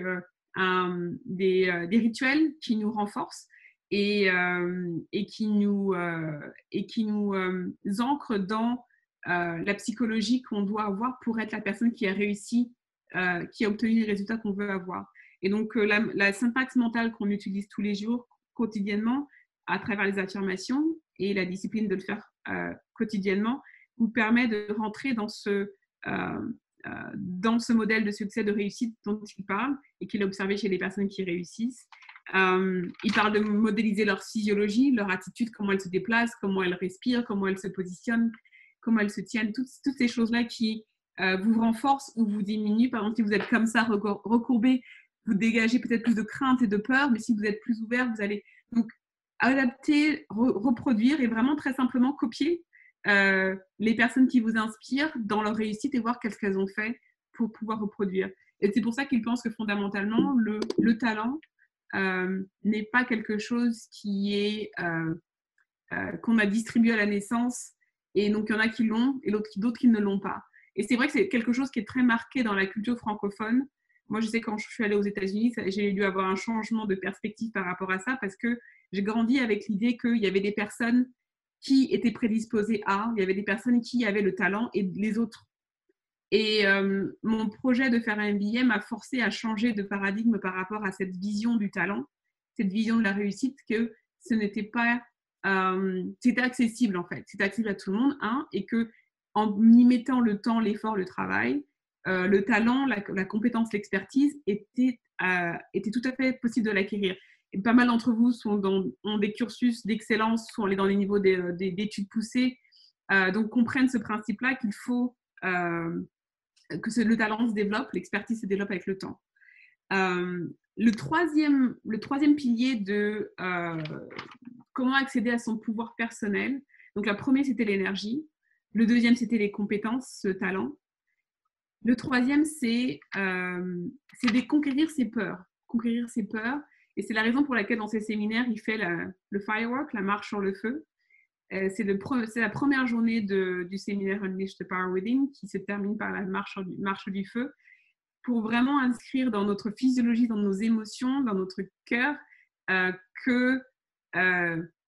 des rituels qui nous renforcent et qui nous ancrent dans la psychologie qu'on doit avoir pour être la personne qui a réussi, qui a obtenu les résultats qu'on veut avoir. Et donc, la syntaxe mentale qu'on utilise tous les jours, quotidiennement, à travers les affirmations et la discipline de le faire quotidiennement, vous permet de rentrer dans ce modèle de succès, de réussite dont il parle et qu'il a observé chez les personnes qui réussissent. Il parle de modéliser leur physiologie, leur attitude, comment elles se déplacent, comment elles respirent, comment elles se positionnent, comment elles se tiennent, toutes ces choses-là qui vous renforcent ou vous diminuent. Par exemple, si vous êtes comme ça, recourbé, vous dégagez peut-être plus de crainte et de peur, mais si vous êtes plus ouvert, vous allez donc adapter, reproduire et vraiment très simplement copier les personnes qui vous inspirent dans leur réussite et voir qu'est-ce qu'elles ont fait pour pouvoir reproduire. Et c'est pour ça qu'ils pensent que fondamentalement, le talent n'est pas quelque chose qui est qu'on a distribué à la naissance, et donc il y en a qui l'ont et d'autres qui ne l'ont pas. Et c'est vrai que c'est quelque chose qui est très marqué dans la culture francophone. Moi, je sais quand je suis allée aux États-Unis, j'ai dû avoir un changement de perspective par rapport à ça, parce que j'ai grandi avec l'idée qu'il y avait des personnes qui étaient prédisposées il y avait des personnes qui avaient le talent et les autres. Et mon projet de faire un MBA m'a forcé à changer de paradigme par rapport à cette vision du talent, cette vision de la réussite, que ce n'était pas... c'était accessible en fait, c'était accessible à tout le monde, et que en y mettant le temps, l'effort, le travail, le talent, la compétence, l'expertise était tout à fait possible de l'acquérir. Et pas mal d'entre vous ont des cursus d'excellence, sont allés dans les niveaux d'études poussées, donc comprennent ce principe-là qu'il faut que le talent se développe, l'expertise se développe avec le temps. Le troisième pilier de comment accéder à son pouvoir personnel, donc la première c'était l'énergie, le deuxième c'était les compétences, ce talent. Le troisième, c'est de conquérir ses peurs. Conquérir ses peurs. Et c'est la raison pour laquelle dans ces séminaires, il fait le firework, la marche sur le feu. C'est la première journée du séminaire Unleash the Power Within qui se termine par la marche du feu, pour vraiment inscrire dans notre physiologie, dans nos émotions, dans notre cœur, que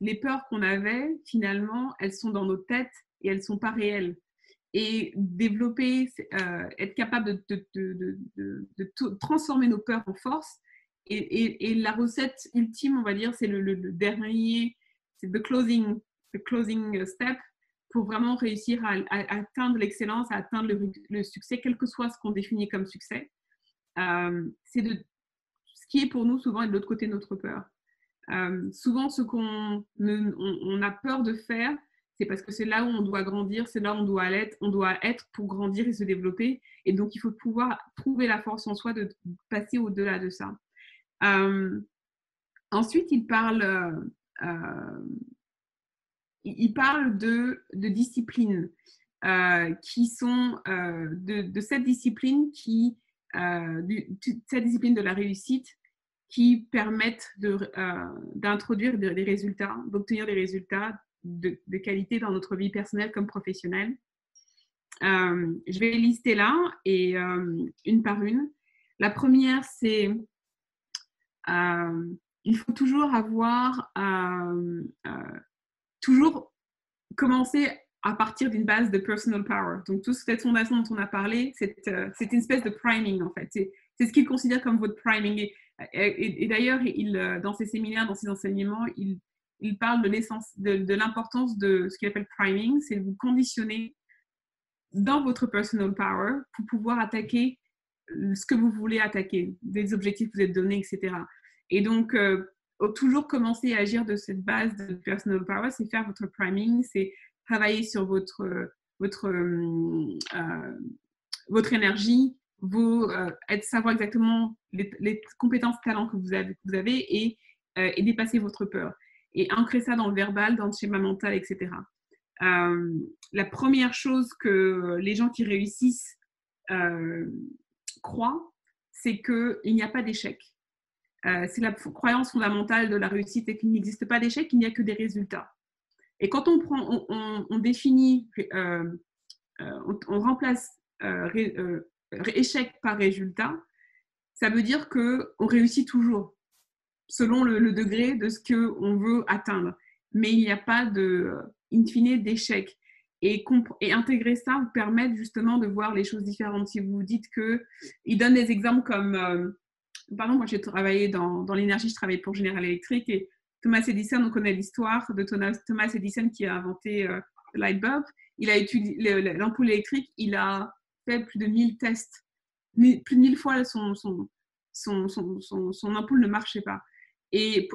les peurs qu'on avait, finalement, elles sont dans nos têtes et elles ne sont pas réelles. Et développer, être capable de transformer nos peurs en force. Et la recette ultime, on va dire, c'est le dernier, c'est le closing step pour vraiment réussir à atteindre l'excellence, à atteindre le succès, quel que soit ce qu'on définit comme succès. C'est ce qui est pour nous souvent de l'autre côté de notre peur. Souvent, ce qu'on a peur de faire, c'est parce que c'est là où on doit grandir, c'est là où on doit être pour grandir et se développer. Et donc, il faut pouvoir trouver la force en soi de passer au-delà de ça. Ensuite, il parle de disciplines qui sont de cette discipline cette discipline de la réussite qui permettent d'introduire des résultats, d'obtenir des résultats de qualité dans notre vie personnelle comme professionnelle. Je vais les lister là et une par une. La première, c'est il faut toujours toujours commencer à partir d'une base de personal power. Donc, toute cette fondation dont on a parlé, c'est une espèce de priming, en fait. C'est ce qu'il considère comme votre priming. Et d'ailleurs, dans ses séminaires, dans ses enseignements, il parle de l'importance de ce qu'il appelle priming, c'est de vous conditionner dans votre personal power pour pouvoir attaquer ce que vous voulez attaquer, des objectifs que vous êtes donnés, etc. Et donc, toujours commencer à agir de cette base de personal power, c'est faire votre priming, c'est travailler sur votre énergie, savoir exactement les compétences, talents que vous avez et dépasser votre peur. Et ancrer ça dans le verbal, dans le schéma mental, etc. La première chose que les gens qui réussissent croient, c'est qu'il n'y a pas d'échec. C'est la croyance fondamentale de la réussite, c'est qu'il n'existe pas d'échec, il n'y a que des résultats. Et quand on définit, on remplace échec par résultat, ça veut dire qu'on réussit toujours, selon le degré de ce qu'on veut atteindre. Mais il n'y a pas in fine d'échec. Et intégrer ça vous permet justement de voir les choses différentes. Si vous dites il donne des exemples comme, par exemple, moi j'ai travaillé dans l'énergie, je travaillais pour General Electric et Thomas Edison, on connaît l'histoire de Thomas Edison qui a inventé le light bulb. Il a étudié l'ampoule électrique, il a fait plus de 1000 tests. Plus de 1000 fois son ampoule ne marchait pas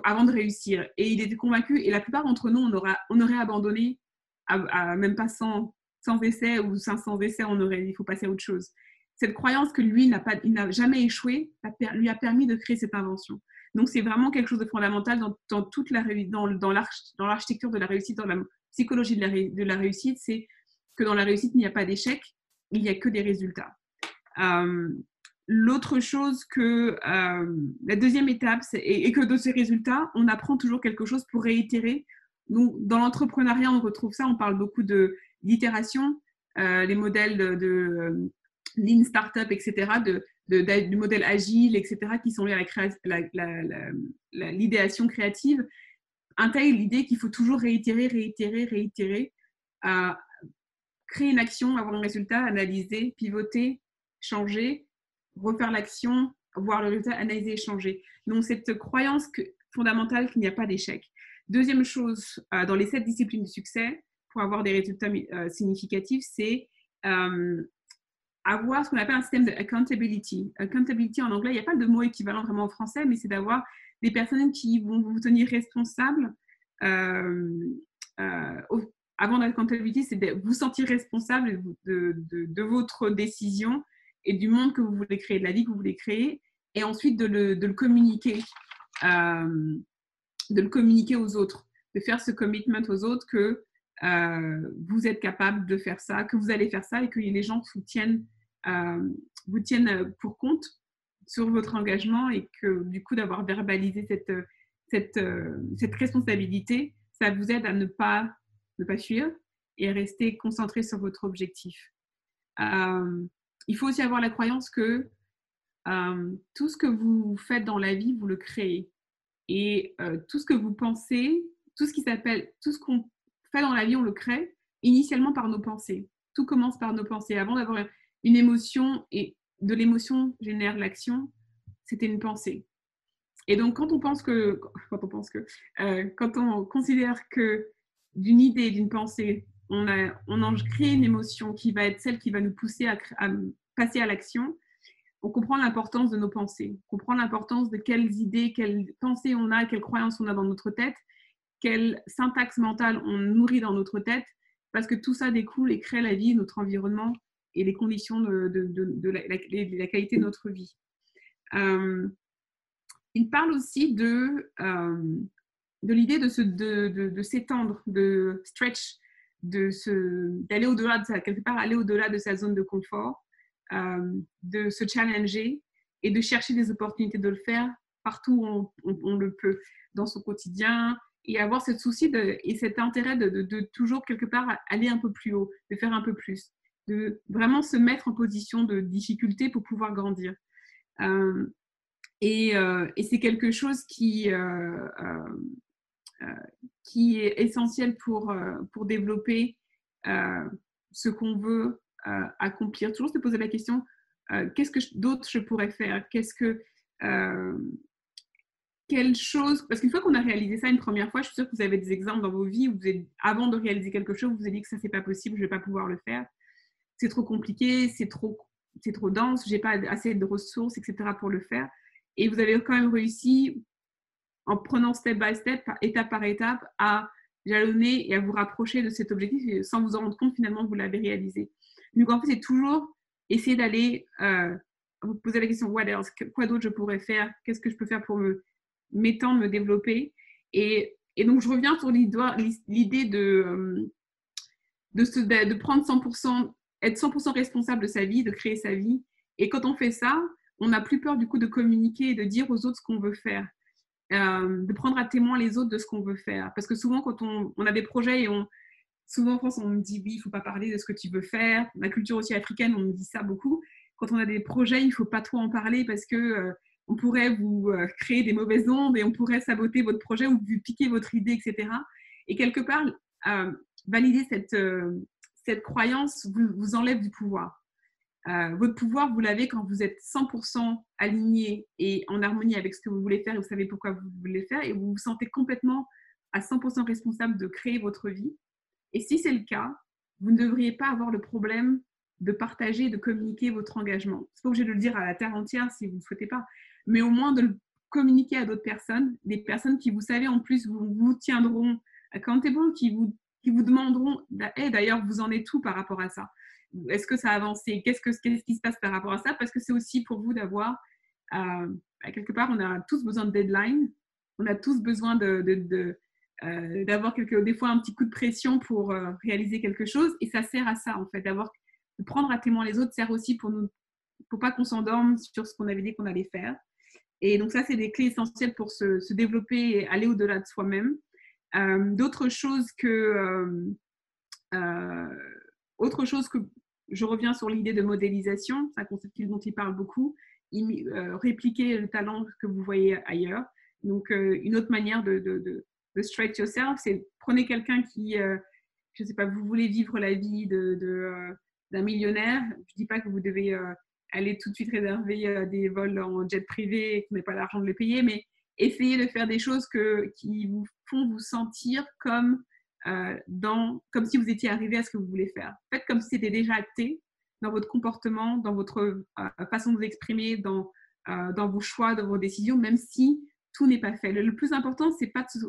avant de réussir. Et il était convaincu, et la plupart d'entre nous, on aurait abandonné à même pas 100 essais ou 500 essais, il faut passer à autre chose. Cette croyance que lui, il n'a jamais échoué, lui a permis de créer cette invention. Donc, c'est vraiment quelque chose de fondamental dans l'architecture de la réussite, dans la psychologie de la réussite, c'est que dans la réussite, il n'y a pas d'échec, il n'y a que des résultats. L'autre chose la deuxième étape, et que de ces résultats, on apprend toujours quelque chose pour réitérer. Donc, dans l'entrepreneuriat, on retrouve ça, on parle beaucoup d'itération, les modèles de Lean Startup, etc., du modèle agile, etc., qui sont liés à l'idéation créative, intègrent l'idée qu'il faut toujours réitérer, créer une action, avoir un résultat, analyser, pivoter, changer, refaire l'action, voir le résultat, analyser, changer. Donc, cette croyance fondamentale qu'il n'y a pas d'échec. Deuxième chose, dans les 7 disciplines du succès, pour avoir des résultats significatifs, c'est avoir ce qu'on appelle un système de accountability. Accountability en anglais, il n'y a pas de mot équivalent vraiment en français, mais c'est d'avoir des personnes qui vont vous tenir responsable. Avant l'accountability, c'est de vous sentir responsable de votre décision et du monde que vous voulez créer, de la vie que vous voulez créer, et ensuite de le communiquer. De le communiquer aux autres, de faire ce commitment aux autres que vous êtes capable de faire ça, que vous allez faire ça et que les gens vous tiennent pour compte sur votre engagement et que du coup d'avoir verbalisé cette responsabilité, ça vous aide à ne pas fuir et à rester concentré sur votre objectif. Il faut aussi avoir la croyance que tout ce que vous faites dans la vie, vous le créez. Et tout ce que vous pensez, tout ce qu'on fait dans la vie, on le crée initialement par nos pensées. Tout commence par nos pensées. Avant d'avoir une émotion et de l'émotion génère l'action, c'était une pensée. Et donc, quand on considère que d'une idée, d'une pensée, on en crée une émotion qui va être celle qui va nous pousser à passer à l'action, on comprend l'importance de nos pensées, on comprend l'importance de quelles idées, quelles pensées on a, quelles croyances on a dans notre tête quelle syntaxe mentale on nourrit dans notre tête, parce que tout ça découle et crée la vie, notre environnement et les conditions de la qualité de notre vie. Il parle aussi de l'idée de s'étendre, de stretch, d'aller au-delà de ça, quelque part aller au-delà de sa zone de confort, de se challenger et de chercher des opportunités de le faire partout où on le peut, dans son quotidien, et avoir ce souci et cet intérêt de toujours quelque part aller un peu plus haut, de faire un peu plus, de vraiment se mettre en position de difficulté pour pouvoir grandir. Et c'est quelque chose qui est essentiel pour développer ce qu'on veut accomplir. Toujours se poser la question, qu'est-ce que d'autre je pourrais faire? Quelle chose, parce qu'une fois qu'on a réalisé ça une première fois, je suis sûre que vous avez des exemples dans vos vies où avant de réaliser quelque chose, vous vous avez dit que ça, c'est pas possible, je vais pas pouvoir le faire. C'est trop compliqué, c'est trop dense, j'ai pas assez de ressources, etc. pour le faire. Et vous avez quand même réussi, en prenant step by step, étape par étape, à jalonner et à vous rapprocher de cet objectif sans vous en rendre compte finalement que vous l'avez réalisé. Donc en fait, c'est toujours essayer d'aller vous poser la question, what else? Quoi d'autre je pourrais faire? Qu'est-ce que je peux faire pour m'étendre, me développer? Et donc je reviens sur l'idée de prendre 100%, être 100% responsable de sa vie, de créer sa vie. Et quand on fait ça, on n'a plus peur du coup de communiquer et de dire aux autres ce qu'on veut faire, de prendre à témoin les autres de ce qu'on veut faire. Parce que souvent, quand on a des projets et souvent en France, on me dit oui, il ne faut pas parler de ce que tu veux faire. La culture aussi africaine, on me dit ça beaucoup. Quand on a des projets, il ne faut pas trop en parler parce que on pourrait vous créer des mauvaises ondes et on pourrait saboter votre projet ou vous piquer votre idée, etc. Et quelque part, valider cette croyance vous enlève du pouvoir. Votre pouvoir, vous l'avez quand vous êtes 100% aligné et en harmonie avec ce que vous voulez faire et vous savez pourquoi vous voulez faire et vous vous sentez complètement à 100% responsable de créer votre vie. Et si c'est le cas, vous ne devriez pas avoir le problème de partager, de communiquer votre engagement. C'est pas obligé de le dire à la terre entière si vous ne souhaitez pas, mais au moins de le communiquer à d'autres personnes, des personnes qui, vous savez, en plus, vous tiendront accountable, qui vous demanderont hey, d'ailleurs, vous en êtes où par rapport à ça? Est-ce que ça a avancé? Qu'est-ce qui se passe par rapport à ça? Parce que c'est aussi pour vous d'avoir, quelque part, on a tous besoin de deadline, on a tous besoin d'avoir des fois un petit coup de pression pour réaliser quelque chose, et ça sert à ça en fait, de prendre à témoin les autres sert aussi pour pas qu'on s'endorme sur ce qu'on avait dit qu'on allait faire. Et donc ça, c'est des clés essentielles pour se développer et aller au-delà de soi-même. D'autres choses que je reviens sur l'idée de modélisation, c'est un concept dont il parle beaucoup, répliquer le talent que vous voyez ailleurs. Donc une autre manière de stretch yourself, c'est prenez quelqu'un qui, je ne sais pas, vous voulez vivre la vie d'un millionnaire. Je ne dis pas que vous devez aller tout de suite réserver des vols en jet privé et que vous n'avez pas l'argent de les payer, mais essayez de faire des choses qui vous font vous sentir comme si vous étiez arrivé à ce que vous voulez faire. Faites comme si c'était déjà acté dans votre comportement, dans votre façon de vous exprimer, dans vos choix, dans vos décisions, même si tout n'est pas fait. Le plus important, c'est pas de se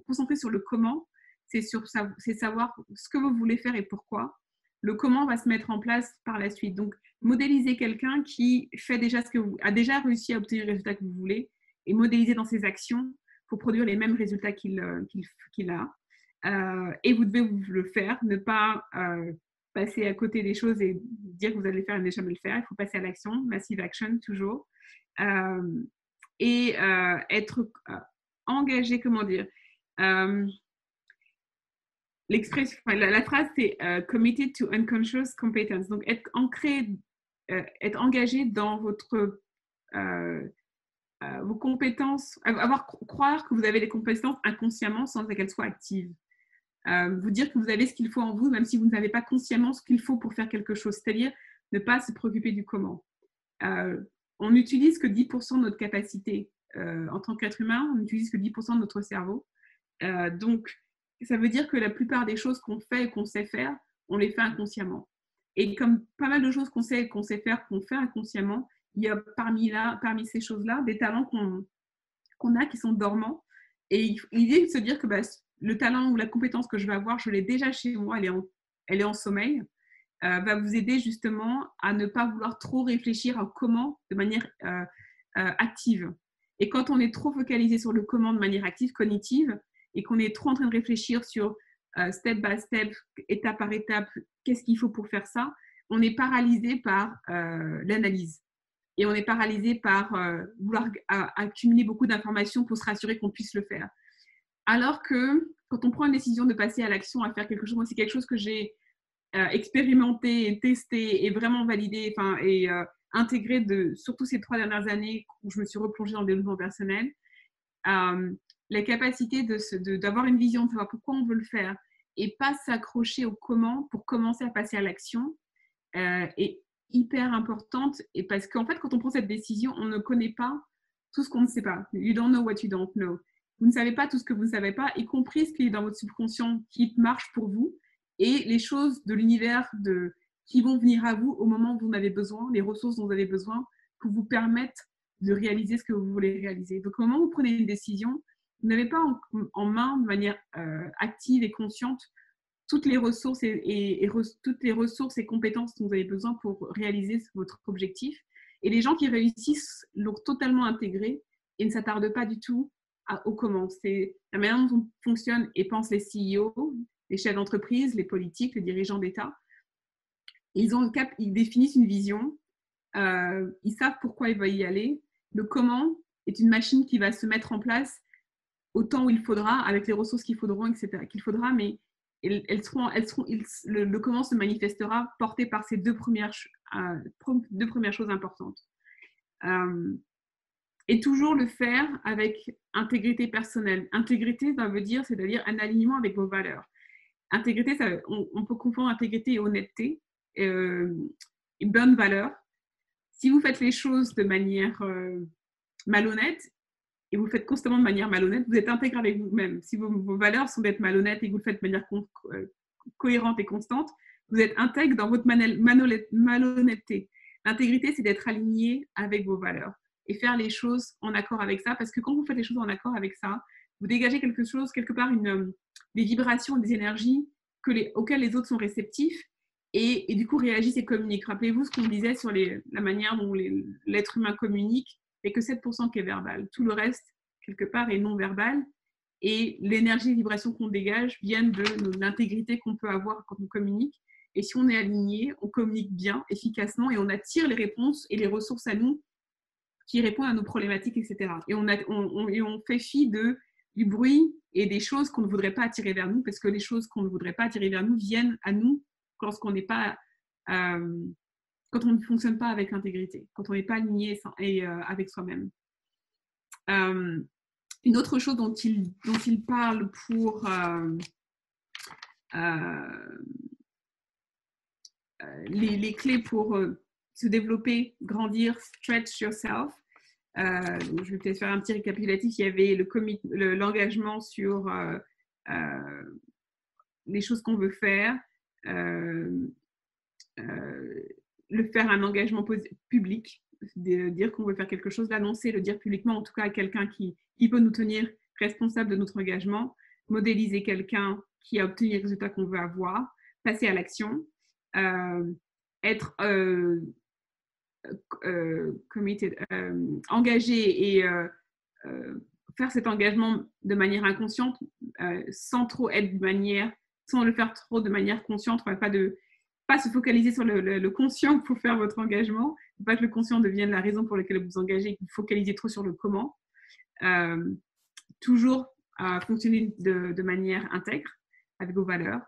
concentrer sur le comment, c'est savoir ce que vous voulez faire et pourquoi. Le comment va se mettre en place par la suite. Donc, modéliser quelqu'un qui fait déjà a déjà réussi à obtenir les résultats que vous voulez et modéliser dans ses actions pour produire les mêmes résultats qu'il a. Et vous devez le faire, ne pas passer à côté des choses et dire que vous allez le faire et ne jamais le faire. Il faut passer à l'action, massive action toujours. Et être engagé, comment dire, la phrase c'est committed to unconscious competence, donc être engagé dans vos compétences, croire que vous avez les compétences inconsciemment sans qu'elles soient actives. Vous dire que vous avez ce qu'il faut en vous, même si vous n'avez pas consciemment ce qu'il faut pour faire quelque chose, c'est-à-dire ne pas se préoccuper du comment. On n'utilise que 10% de notre capacité en tant qu'être humain, on n'utilise que 10% de notre cerveau. Donc, ça veut dire que la plupart des choses qu'on fait et qu'on sait faire, on les fait inconsciemment. Et comme pas mal de choses qu'on sait faire, qu'on fait inconsciemment, il y a parmi ces choses-là des talents qu'on a qui sont dormants Et l'idée de se dire que le talent ou la compétence que je vais avoir, je l'ai déjà chez moi, elle est en sommeil, va vous aider justement à ne pas vouloir trop réfléchir à comment de manière active. Et quand on est trop focalisé sur le comment de manière active, cognitive, et qu'on est trop en train de réfléchir sur step by step, étape par étape, qu'est-ce qu'il faut pour faire ça, on est paralysé par l'analyse. Et on est paralysé par vouloir accumuler beaucoup d'informations pour se rassurer qu'on puisse le faire. Alors que quand on prend une décision de passer à l'action, à faire quelque chose, moi c'est quelque chose que j'ai expérimenté, testé et vraiment validé, et intégré surtout ces 3 dernières années où je me suis replongée dans le développement personnel. La capacité d'avoir une vision, de savoir pourquoi on veut le faire et pas s'accrocher au comment pour commencer à passer à l'action est hyper importante. Et parce qu'en fait, quand on prend cette décision, on ne connaît pas tout ce qu'on ne sait pas. You don't know what you don't know. Vous ne savez pas tout ce que vous ne savez pas, y compris ce qui est dans votre subconscient qui marche pour vous et les choses de l'univers qui vont venir à vous au moment où vous en avez besoin, les ressources dont vous avez besoin pour vous permettre de réaliser ce que vous voulez réaliser. Donc, au moment où vous prenez une décision, vous n'avez pas en main de manière active et consciente toutes les ressources toutes les ressources et compétences dont vous avez besoin pour réaliser votre objectif. Et les gens qui réussissent l'ont totalement intégré et ne s'attardent pas du tout au comment. C'est la manière dont fonctionnent et pensent les CEO, les chefs d'entreprise, les politiques, les dirigeants d'État. Ils définissent une vision, ils savent pourquoi ils veulent y aller. Le comment est une machine qui va se mettre en place au temps où il faudra, avec les ressources qu'il faudra, mais le comment se manifestera porté par ces deux premières choses importantes. Et toujours le faire avec intégrité personnelle. Intégrité, ça veut dire, c'est-à-dire un alignement avec vos valeurs. Intégrité, on peut confondre intégrité et honnêteté, une bonne valeur. Si vous faites les choses de manière malhonnête, et vous le faites constamment de manière malhonnête, vous êtes intègre avec vous-même. Si vos valeurs sont d'être malhonnête et que vous le faites de manière cohérente et constante, vous êtes intègre dans votre malhonnêteté. L'intégrité, c'est d'être aligné avec vos valeurs et faire les choses en accord avec ça, parce que quand vous faites les choses en accord avec ça, vous dégagez quelque part des vibrations, des énergies auxquelles les autres sont réceptifs et du coup réagissent et communiquent. Rappelez-vous ce qu'on disait sur la manière dont l'être humain communique, et que 7% qui est verbal. Tout le reste, quelque part, est non verbal. Et l'énergie et les vibrations qu'on dégage viennent de l'intégrité qu'on peut avoir quand on communique. Et si on est aligné, on communique bien, efficacement, et on attire les réponses et les ressources à nous qui répondent à nos problématiques, etc. Et on fait fi du bruit et des choses qu'on ne voudrait pas attirer vers nous, parce que les choses qu'on ne voudrait pas attirer vers nous viennent à nous lorsqu'on n'est pas... quand on ne fonctionne pas avec intégrité, quand on n'est pas aligné avec soi-même. Une autre chose dont il parle pour les clés pour se développer, grandir, stretch yourself. Donc je vais peut-être faire un petit récapitulatif. Il y avait l'engagement sur les choses qu'on veut faire, le faire un engagement public, de dire qu'on veut faire quelque chose, l'annoncer, le dire publiquement, en tout cas à quelqu'un qui peut nous tenir responsable de notre engagement, modéliser quelqu'un qui a obtenu les résultats qu'on veut avoir, passer à l'action, être engagé et faire cet engagement de manière inconsciente, sans le faire trop de manière consciente, pas se focaliser sur le conscient pour faire votre engagement. Il ne faut pas que le conscient devienne la raison pour laquelle vous vous engagez, que vous focalisez trop sur le comment. Toujours fonctionner de manière intègre avec vos valeurs.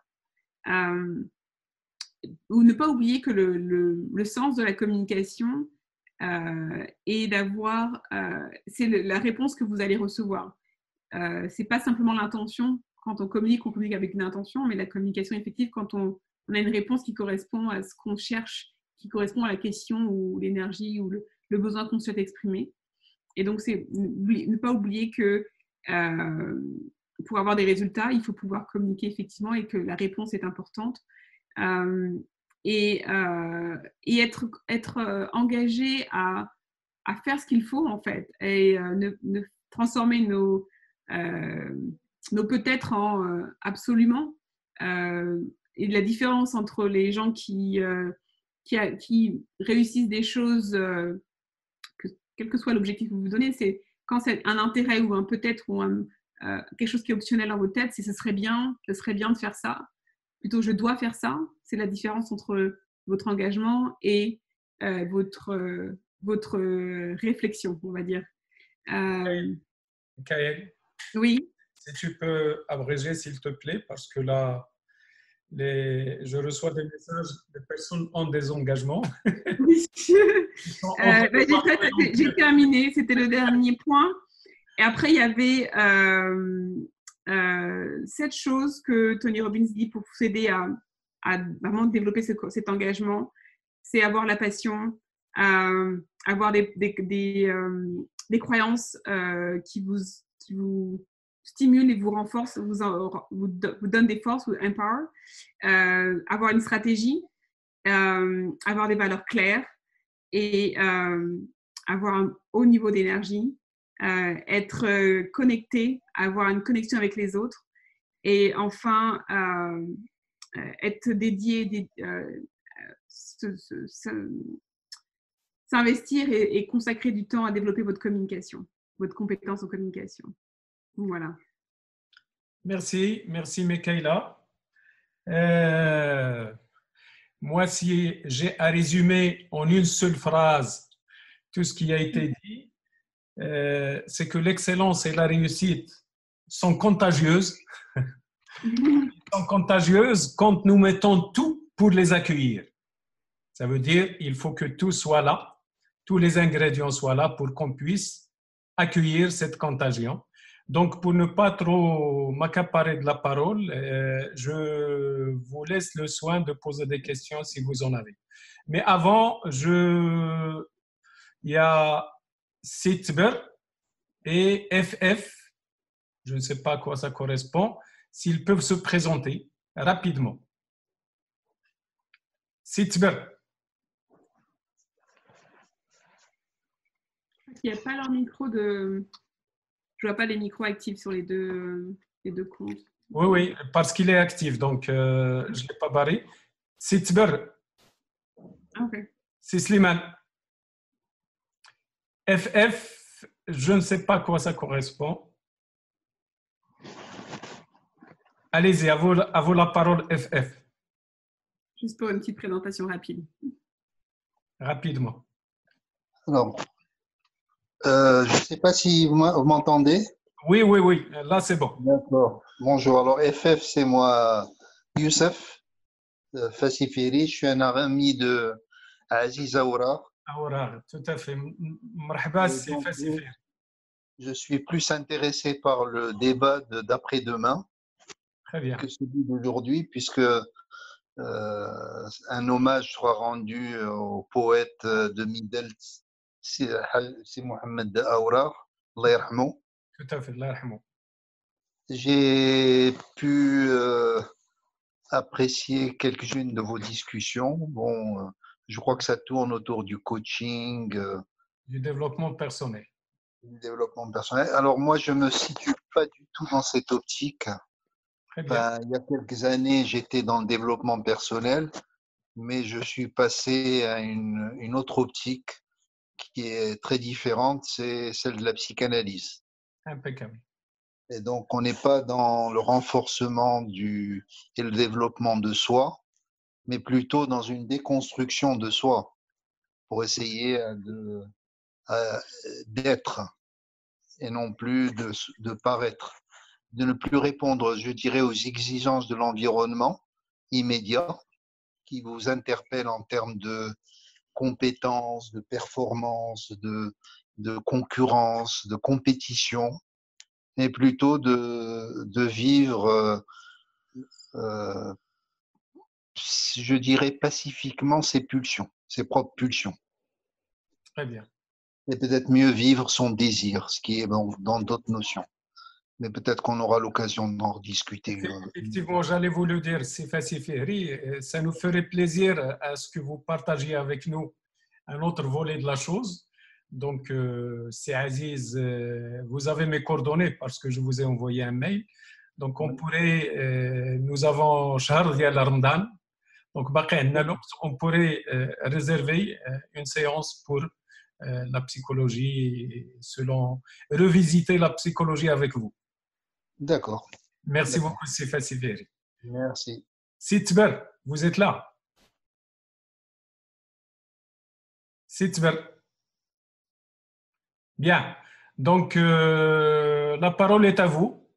Ou ne pas oublier que le sens de la communication est d'avoir... c'est la réponse que vous allez recevoir. Ce n'est pas simplement l'intention. Quand on communique avec une intention, mais la communication effective, quand on a une réponse qui correspond à ce qu'on cherche, qui correspond à la question ou l'énergie ou le besoin qu'on souhaite exprimer. Et donc, c'est ne pas oublier que pour avoir des résultats, il faut pouvoir communiquer effectivement et que la réponse est importante. Et être engagé à faire ce qu'il faut, en fait, et ne transformer nos peut-être en absolument, et la différence entre les gens qui réussissent des choses, quel que soit l'objectif que vous vous donnez, c'est quand c'est un intérêt ou un peut-être ou quelque chose qui est optionnel dans votre tête, c'est ce serait bien de faire ça, plutôt je dois faire ça. C'est la différence entre votre engagement et votre réflexion, on va dire. Kaël, oui. Si tu peux abréger, s'il te plaît, parce que là, je reçois des messages de personnes en désengagement. Oui. J'ai terminé, c'était le dernier point. Et après, il y avait 7 choses que Tony Robbins dit pour vous aider à vraiment développer cet engagement. C'est avoir la passion, avoir des croyances qui vous stimulent et vous renforcent, vous donnent des forces, vous empower, avoir une stratégie, avoir des valeurs claires et avoir un haut niveau d'énergie, être connecté, avoir une connexion avec les autres et enfin être dédié, s'investir et consacrer du temps à développer votre communication, votre compétence en communication. Voilà. Merci Mekaïla. Moi, si j'ai à résumer en une seule phrase tout ce qui a été dit, c'est que l'excellence et la réussite sont contagieuses. Sont contagieuses quand nous mettons tout pour les accueillir. Ça veut dire qu'il faut que tout soit là, tous les ingrédients soient là pour qu'on puisse accueillir cette contagion. Donc, pour ne pas trop m'accaparer de la parole, je vous laisse le soin de poser des questions si vous en avez. Mais avant, il y a Sitber et FF, je ne sais pas à quoi ça correspond, s'ils peuvent se présenter rapidement. Sitber. Il n'y a pas leur micro de... Je ne vois pas les micros actifs sur les deux comptes. Oui, parce qu'il est actif, donc je ne l'ai pas barré. Sitber. Okay. C'est Slimane. FF, je ne sais pas à quoi ça correspond. Allez-y, à vous la parole, FF. Juste pour une petite présentation rapide. Rapidement. Alors, je ne sais pas si vous m'entendez. Oui, là c'est bon. D'accord. Bonjour, alors FF, c'est moi, Youssef Fassifiri, je suis un ami de Aziz Aourar. Aourar, tout à fait. Marhaba, c'est Fassifiri. Je suis plus intéressé par le débat d'après-demain que celui d'aujourd'hui, puisque un hommage sera rendu au poète de Midelt, c'est Mohamed Aourar, Allah yarhamou. Tout à fait, Allah yarhamou. J'ai pu apprécier quelques-unes de vos discussions. Bon, je crois que ça tourne autour du coaching. Du développement personnel. Du développement personnel. Alors moi, je ne me situe pas du tout dans cette optique. Très bien. Il y a quelques années, j'étais dans le développement personnel, mais je suis passé à une autre optique qui est très différente, c'est celle de la psychanalyse. Impeccable. Et donc, on n'est pas dans le renforcement et le développement de soi, mais plutôt dans une déconstruction de soi pour essayer d'être et non plus de paraître, de ne plus répondre, je dirais, aux exigences de l'environnement immédiat qui vous interpelle en termes de compétences, de performance, de concurrence, de compétition, mais plutôt de vivre, je dirais pacifiquement, ses pulsions, ses propres pulsions. Très bien. Et peut-être mieux vivre son désir, ce qui est dans d'autres notions. Mais peut-être qu'on aura l'occasion d'en rediscuter. Effectivement, j'allais vous le dire, c'est Fassifiri. Ça nous ferait plaisir à ce que vous partagiez avec nous un autre volet de la chose. Donc, c'est Aziz, vous avez mes coordonnées parce que je vous ai envoyé un mail. Donc, on pourrait, nous avons Shahr ديال Ramadan. Donc, on pourrait réserver une séance pour la psychologie, revisiter la psychologie avec vous. D'accord. Merci beaucoup, Sifa Siveri. Merci. Sitber, vous êtes là? Sitber. Bien. Donc, la parole est à vous.